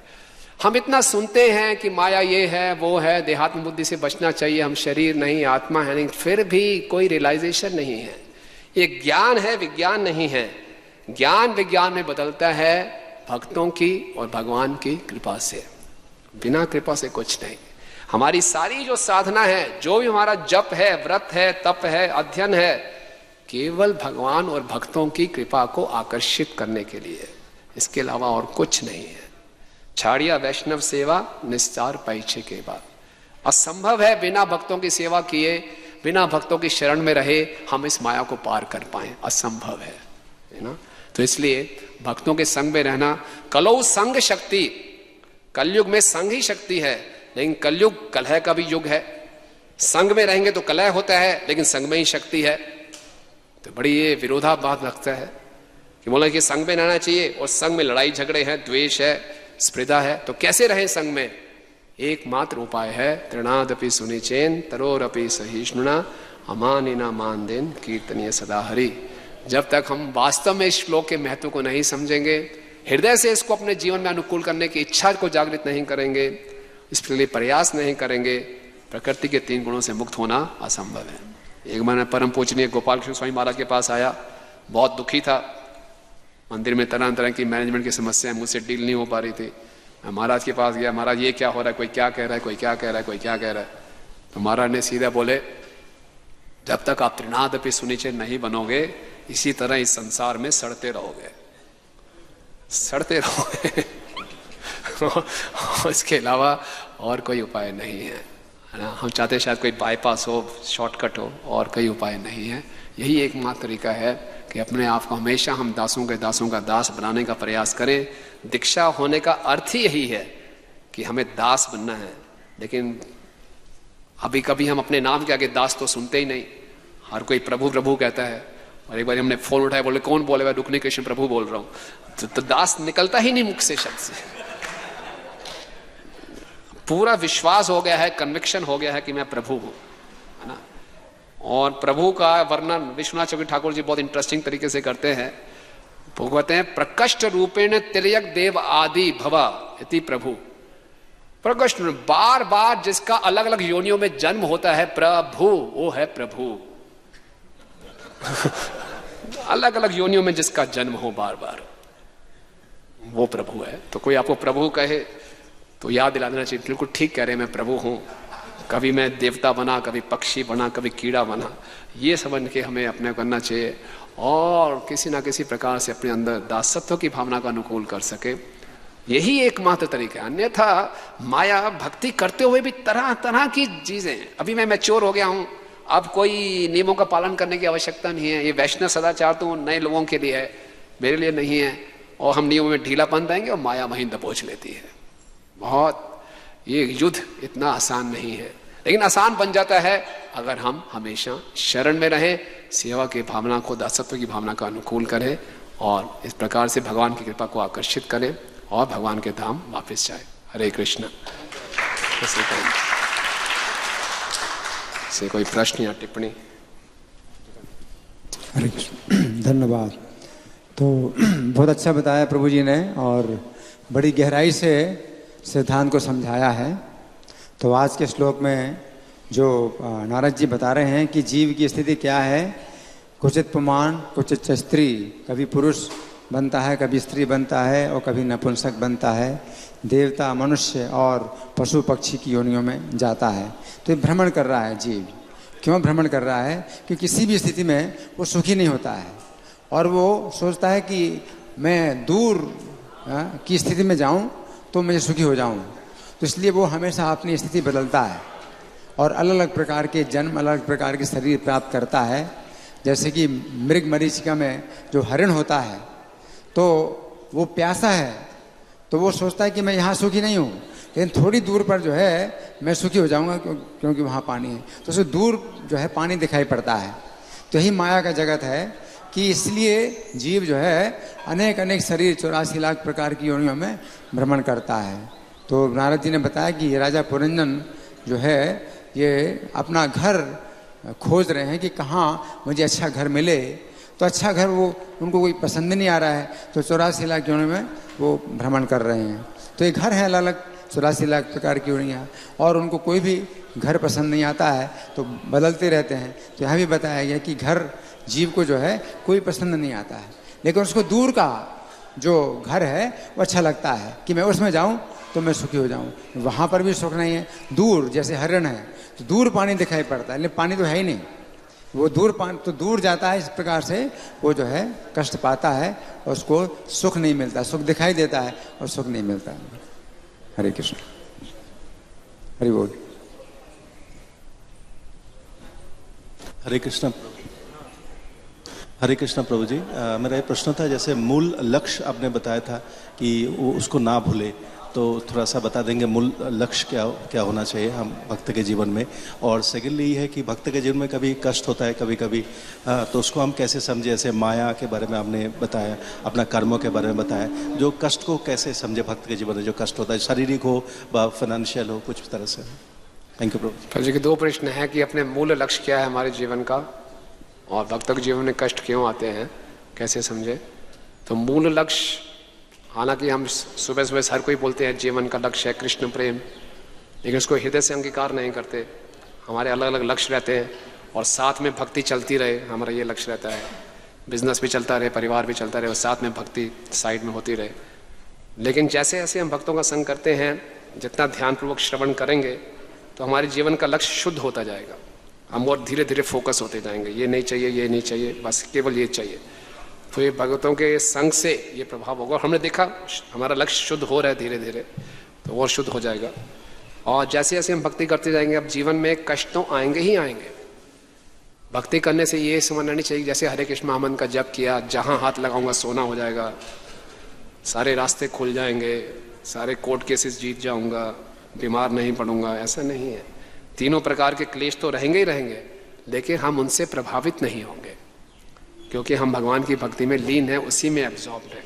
हम इतना सुनते हैं कि माया ये है वो है, देहात्म बुद्धि से बचना चाहिए, हम शरीर नहीं आत्मा है नहीं, फिर भी कोई रियलाइजेशन नहीं है। ये ज्ञान है, विज्ञान नहीं है। ज्ञान विज्ञान में बदलता है भक्तों की और भगवान की कृपा से, बिना कृपा से कुछ नहीं। हमारी सारी जो साधना है, जो भी हमारा जप है, व्रत है, तप है, अध्ययन है, केवल भगवान और भक्तों की कृपा को आकर्षित करने के लिए, इसके अलावा और कुछ नहीं है। छाड़िया वैष्णव सेवा निस्तार पैछे के बाद, असंभव है बिना भक्तों की सेवा किए, बिना भक्तों की शरण में रहे हम इस माया को पार कर पाए, असंभव है ना। तो इसलिए भक्तों के संग में रहना, कलौ संग शक्ति, कलयुग में संग ही शक्ति है, लेकिन कलयुग कलह का भी युग है। संग में रहेंगे तो कलह होता है, लेकिन संग में ही शक्ति है। तो बड़ी ये विरोधाभास लगता है कि बोला कि संग में रहना चाहिए और संग में लड़ाई झगड़े हैं, द्वेष है, स्पर्धा है। तो कैसे रहे संग में? एकमात्र उपाय है, तृणादपि सुनिचेन तरोरपि सहिष्णुना अमानिना मानदेन कीर्तनीय सदा हरि। जब तक हम वास्तव में इस श्लोक के महत्व को नहीं समझेंगे, हृदय से इसको अपने जीवन में अनुकूल करने की इच्छा को जागृत नहीं करेंगे, इसके लिए प्रयास नहीं करेंगे, प्रकृति के 3 गुणों से मुक्त होना असंभव है। एक बार मैं परम पूजनीय गोपाल कृष्ण स्वामी महाराज के पास आया, बहुत दुखी था। मंदिर में तरह तरह की मैनेजमेंट की समस्याएं मुझसे डील नहीं हो पा रही थी। मैं महाराज के पास गया, महाराज ये क्या हो रहा है, कोई क्या कह रहा है, कोई क्या कह रहा है, कोई क्या कह रहा है। तो महाराज ने सीधा बोले, जब तक आप त्रिनादपि सुनिश्चित नहीं बनोगे, इसी तरह इस संसार में सड़ते रहोगे, सड़ते रहोगे। इसके अलावा और कोई उपाय नहीं है ना। हम चाहते शायद कोई बाईपास हो, शॉर्टकट हो, और कोई उपाय नहीं है। यही एकमात्र तरीका है कि अपने आप को हमेशा हम दासों का दास बनाने का प्रयास करें। दीक्षा होने का अर्थ ही यही है कि हमें दास बनना है। लेकिन अभी कभी हम अपने नाम के आगे दास तो सुनते ही नहीं, हर कोई प्रभु प्रभु कहता है। और एक बार हमने फोन उठाया, बोले कौन बोलेगा, रुक्नी कृष्ण प्रभु बोल रहा हूं। तो दास निकलता ही नहीं मुख से शब्द से। पूरा विश्वास हो गया है, कन्विक्शन हो गया है कि मैं प्रभु हूं, है ना। और प्रभु का वर्णन विश्वनाथ चक्रवर्ती ठाकुर जी बहुत इंटरेस्टिंग तरीके से करते हैं। वो कहते हैं, प्रकष्ट रूपेण तिर्यक देव आदि भवा इति प्रभु। प्रकष्ट बार बार जिसका अलग अलग योनियों में जन्म होता है, प्रभु, वो है प्रभु। अलग अलग योनियों में जिसका जन्म हो बार बार, वो प्रभु है। तो कोई आपको प्रभु कहे तो याद दिला देना चाहिए, बिल्कुल ठीक कह रहे हैं, मैं प्रभु हूं। कभी मैं देवता बना, कभी पक्षी बना, कभी कीड़ा बना, ये समझ के हमें अपने करना चाहिए। और किसी ना किसी प्रकार से अपने अंदर दासत्व की भावना का अनुकूल कर सके, यही एकमात्र तरीका है। अन्यथा माया भक्ति करते हुए भी तरह तरह की चीजें। अभी मैं मैच्योर हो गया हूं, अब कोई नियमों का पालन करने की आवश्यकता नहीं है। ये वैष्णव सदाचार तो नए लोगों के लिए है, मेरे लिए नहीं है। और हम नियमों में ढीलापन देंगे और माया वहीं दबोच लेती है। बहुत ये युद्ध इतना आसान नहीं है, लेकिन आसान बन जाता है अगर हम हमेशा शरण में रहें, सेवा की भावना को, दासत्व की भावना का अनुकूल करें और इस प्रकार से भगवान की कृपा को आकर्षित करें और भगवान के धाम वापस जाए। हरे कृष्ण। से कोई प्रश्न या टिप्पणी? हरे कृष्ण, धन्यवाद। तो बहुत अच्छा बताया प्रभु जी ने और बड़ी गहराई से सिद्धांत को समझाया है। तो आज के श्लोक में जो नारद जी बता रहे हैं कि जीव की स्थिति क्या है, कुचित पुमान कुचित स्त्री, कभी पुरुष बनता है, कभी स्त्री बनता है और कभी नपुंसक बनता है, देवता, मनुष्य और पशु पक्षी की योनियों में जाता है। तो ये भ्रमण कर रहा है जीव। क्यों भ्रमण कर रहा है? कि किसी भी स्थिति में वो सुखी नहीं होता है और वो सोचता है कि मैं दूर की स्थिति में जाऊं तो मैं सुखी हो जाऊं। तो इसलिए वो हमेशा अपनी स्थिति बदलता है और अलग अलग प्रकार के जन्म, अलग अलग प्रकार के शरीर प्राप्त करता है। जैसे कि मृग मरीचिका में जो हरिण होता है, तो वो प्यासा है तो वो सोचता है कि मैं यहाँ सुखी नहीं हूँ, लेकिन थोड़ी दूर पर जो है मैं सुखी हो जाऊँगा क्योंकि वहाँ पानी है। तो उसे दूर जो है पानी दिखाई पड़ता है। तो यही माया का जगत है कि इसलिए जीव जो है अनेक अनेक शरीर, 84 लाख प्रकार की योनियों में भ्रमण करता है। तो नारद जी ने बताया कि राजा पुरंजन जो है ये अपना घर खोज रहे हैं कि कहाँ मुझे अच्छा घर मिले। तो अच्छा घर वो उनको कोई पसंद नहीं आ रहा है, तो 84 लाख योनियों में वो भ्रमण कर रहे हैं। तो ये घर है अलग अलग 84 लाख प्रकार की योनियाँ, और उनको कोई भी घर पसंद नहीं आता है तो बदलते रहते हैं। तो यहाँ भी बताया गया कि घर जीव को जो है कोई पसंद नहीं आता है, लेकिन उसको दूर का जो घर है वो अच्छा लगता है कि मैं उसमें जाऊँ तो मैं सुखी हो जाऊँ। वहाँ पर भी सुख नहीं है। दूर जैसे हरिण है तो दूर पानी दिखाई पड़ता है, लेकिन पानी तो है ही नहीं। वो दूर पानी तो दूर जाता है, इस प्रकार से वो जो है कष्ट पाता है और उसको सुख नहीं मिलता। सुख दिखाई देता है और सुख नहीं मिलता। हरे कृष्ण, हरि बोल। हरे कृष्ण, हरे कृष्ण प्रभु जी। मेरा ये प्रश्न था, जैसे मूल लक्ष्य आपने बताया था कि वो उसको ना भूले, तो थोड़ा सा बता देंगे मूल लक्ष्य क्या होना चाहिए हम भक्त के जीवन में। और सेकेंडली ये है कि भक्त के जीवन में कभी कष्ट होता है कभी कभी, तो उसको हम कैसे समझे। जैसे माया के बारे में आपने बताया, अपना कर्मों के बारे में बताया, जो कष्ट को कैसे समझे भक्त के जीवन में जो कष्ट होता है, शारीरिक हो व फाइनेंशियल हो, कुछ तरह से। थैंक यू प्रभु जी। के 2 प्रश्न है कि अपने मूल लक्ष्य क्या है हमारे जीवन का, और भक्तों के जीवन में कष्ट क्यों आते हैं, कैसे समझे? तो मूल लक्ष्य, हालांकि हम सुबह सुबह हर कोई बोलते हैं जीवन का लक्ष्य है कृष्ण प्रेम, लेकिन उसको हृदय से अंगीकार नहीं करते। हमारे अलग अलग लक्ष्य रहते हैं और साथ में भक्ति चलती रहे, हमारा ये लक्ष्य रहता है। बिजनेस भी चलता रहे, परिवार भी चलता रहे और साथ में भक्ति साइड में होती रहे। लेकिन जैसे जैसे हम भक्तों का संग करते हैं, जितना ध्यानपूर्वक श्रवण करेंगे तो हमारे जीवन का लक्ष्य शुद्ध होता जाएगा। हम और धीरे धीरे फोकस होते जाएंगे, ये नहीं चाहिए, ये नहीं चाहिए, बस केवल ये चाहिए। तो ये भगवतों के संग से ये प्रभाव होगा। हमने देखा हमारा लक्ष्य शुद्ध हो रहा है धीरे धीरे, तो और शुद्ध हो जाएगा। और जैसे जैसे हम भक्ति करते जाएंगे, अब जीवन में कष्ट तो आएंगे ही आएंगे। भक्ति करने से ये समझना नहीं चाहिए जैसे हरे कृष्ण महामंत्र का जप किया, जहाँ हाथ लगाऊंगा सोना हो जाएगा, सारे रास्ते खुल जाएंगे, सारे कोर्ट केसेस जीत जाऊंगा, बीमार नहीं पड़ूंगा, ऐसा नहीं है। तीनों प्रकार के क्लेश तो रहेंगे ही रहेंगे, लेकिन हम उनसे प्रभावित नहीं होंगे क्योंकि हम भगवान की भक्ति में लीन हैं, उसी में एब्जॉर्ब्ड हैं।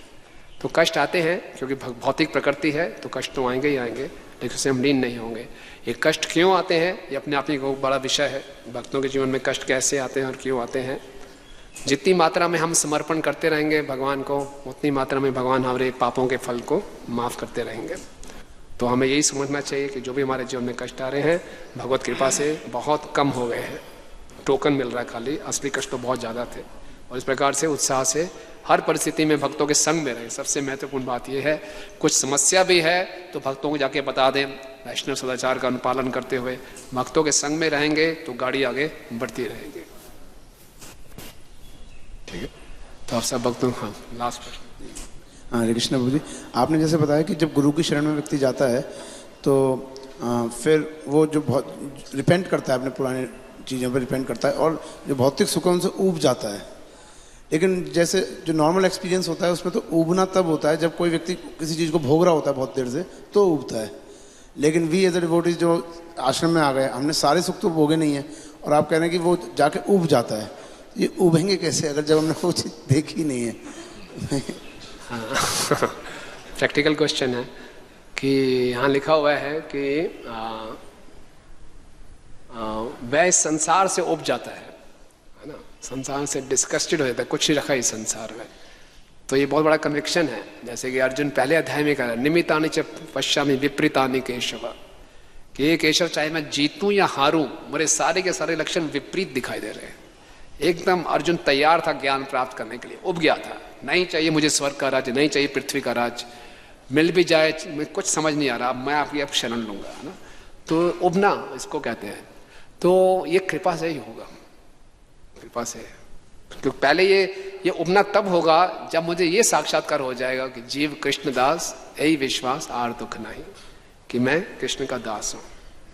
तो कष्ट आते हैं क्योंकि भौतिक प्रकृति है, तो कष्ट तो आएंगे ही आएंगे, लेकिन उससे हम लीन नहीं होंगे। ये कष्ट क्यों आते हैं, ये अपने आप में एक बड़ा विषय है। भक्तों के जीवन में कष्ट कैसे आते हैं और क्यों आते हैं। जितनी मात्रा में हम समर्पण करते रहेंगे भगवान को, उतनी मात्रा में भगवान हमारे पापों के फल को माफ़ करते रहेंगे। तो हमें यही समझना चाहिए कि जो भी हमारे जीवन में कष्ट आ रहे हैं, भगवत कृपा से बहुत कम हो गए हैं। टोकन मिल रहा है खाली, असली कष्ट तो बहुत ज़्यादा थे। और इस प्रकार से उत्साह से हर परिस्थिति में भक्तों के संग में रहे। सबसे महत्वपूर्ण बात यह है, कुछ समस्या भी है तो भक्तों को जाके बता दें। वैष्णव सदाचार का अनुपालन करते हुए भक्तों के संग में रहेंगे तो गाड़ी आगे बढ़ती रहेगी। ठीक है, तो आप सब भक्तों, हाँ लास्ट प्रश्न। हरे कृष्ण प्रभु जी, आपने जैसे बताया कि जब गुरु की शरण में व्यक्ति जाता है तो फिर वो जो बहुत रिपेंट करता है, अपने पुराने चीज़ों पर रिपेंट करता है और जो भौतिक सुख है उनसे ऊब जाता है। लेकिन जैसे जो नॉर्मल एक्सपीरियंस होता है उसमें तो ऊबना तब होता है जब कोई व्यक्ति किसी चीज़ को भोग रहा होता है बहुत देर से, तो ऊबता है। लेकिन वी एज ए डिवोटी जो आश्रम में आ गए, हमने सारे सुख तो भोगे नहीं है और आप कह रहे हैं कि वो जाके ऊब जाता है। ये उभेंगे कैसे अगर जब हमने वो चीज़ देखी नहीं है? हाँ प्रैक्टिकल क्वेश्चन है कि यहाँ लिखा हुआ है कि वह इस संसार से उब जाता है ना, संसार से डिस्कस्टेड हो जाता है, कुछ नहीं रखा इस संसार में। तो ये बहुत बड़ा कन्विक्शन है। जैसे कि अर्जुन पहले अध्याय में कह रहा है, निमित्तानि च पश्यामि विपरीतानि केशव, कि ये केशव चाहे मैं जीतूं या हारूं, मेरे सारे के सारे लक्षण विपरीत दिखाई दे रहे हैं। एकदम अर्जुन तैयार था ज्ञान प्राप्त करने के लिए, उब गया था। नहीं चाहिए मुझे स्वर्ग का राज्य, नहीं चाहिए पृथ्वी का राज्य, मिल भी जाए मैं कुछ समझ नहीं आ रहा, मैं आपकी अब शरण लूंगा, है ना। तो उबना इसको कहते हैं। तो ये कृपा से ही होगा, कृपा से। क्योंकि पहले ये उबना तब होगा जब मुझे ये साक्षात्कार हो जाएगा कि जीव कृष्णदास यही विश्वास आर दुख नहीं, कि मैं कृष्ण का दास हूँ।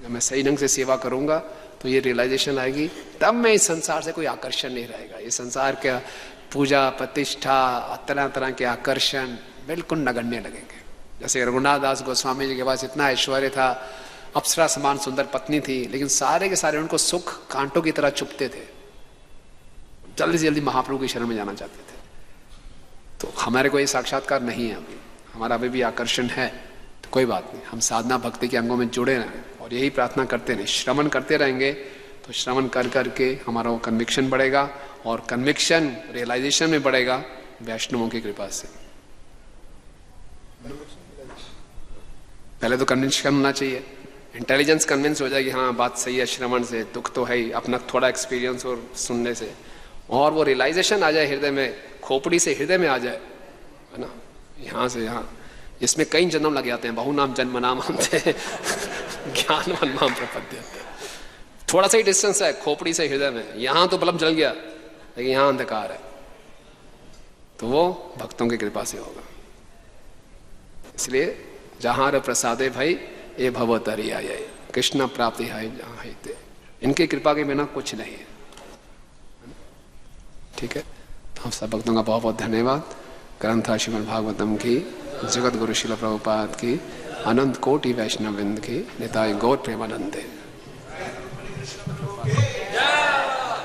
जब मैं सही ढंग से सेवा करूंगा तो ये रियलाइजेशन आएगी, तब मैं इस संसार से कोई आकर्षण नहीं रहेगा। ये संसार का पूजा प्रतिष्ठा तरह तरह के आकर्षण बिल्कुल नगण्य लगेंगे। जैसे रघुनाथ दास गोस्वामी जी के पास इतना ऐश्वर्य था, अप्सरा समान सुंदर पत्नी थी, लेकिन सारे के सारे उनको सुख कांटों की तरह चुभते थे, जल्दी से जल्दी महाप्रभु की शरण में जाना चाहते थे। तो हमारे को ये साक्षात्कार नहीं है अभी, हमारा अभी भी आकर्षण है, तो कोई बात नहीं, हम साधना भक्ति के अंगों में जुड़े रहें और यही प्रार्थना करते रहें। श्रवण करते रहेंगे तो श्रवण कर करके हमारा वो कन्विक्शन बढ़ेगा और कन्विक्शन रियलाइजेशन में बढ़ेगा वैष्णवों की कृपा से। पहले तो कन्विक्शन होना चाहिए, इंटेलिजेंस कन्विंस हो जाएगी, हाँ बात सही है, श्रवण से दुख तो है ही, अपना थोड़ा एक्सपीरियंस और सुनने से, और वो रियलाइजेशन आ जाए हृदय में, खोपड़ी से हृदय में आ जाए, है ना, यहाँ से यहाँ, जिसमें कई जन्म लग जाते हैं। बहु नाम जन्म नाम अंते ज्ञानवान माम प्रपद्यते। थोड़ा सा ही डिस्टेंस है खोपड़ी से हृदय में, यहाँ तो बल्ब जल गया लेकिन यहाँ अंधकार है, तो वो भक्तों की कृपा से होगा। इसलिए जहाँ रे प्रसादे भाई ये भवतरी आये, कृष्ण प्राप्ति है जहाँ है ते, इनकी कृपा के बिना कुछ नहीं है। ठीक है, तो हम सब भक्तों का बहुत बहुत धन्यवाद। ग्रंथा श्रीमद् भागवतम की, जगत गुरु शिल प्रभुपाद की, अनंत कोटि वैष्णव वृंद की, निताय गौर प्रेमानंदे।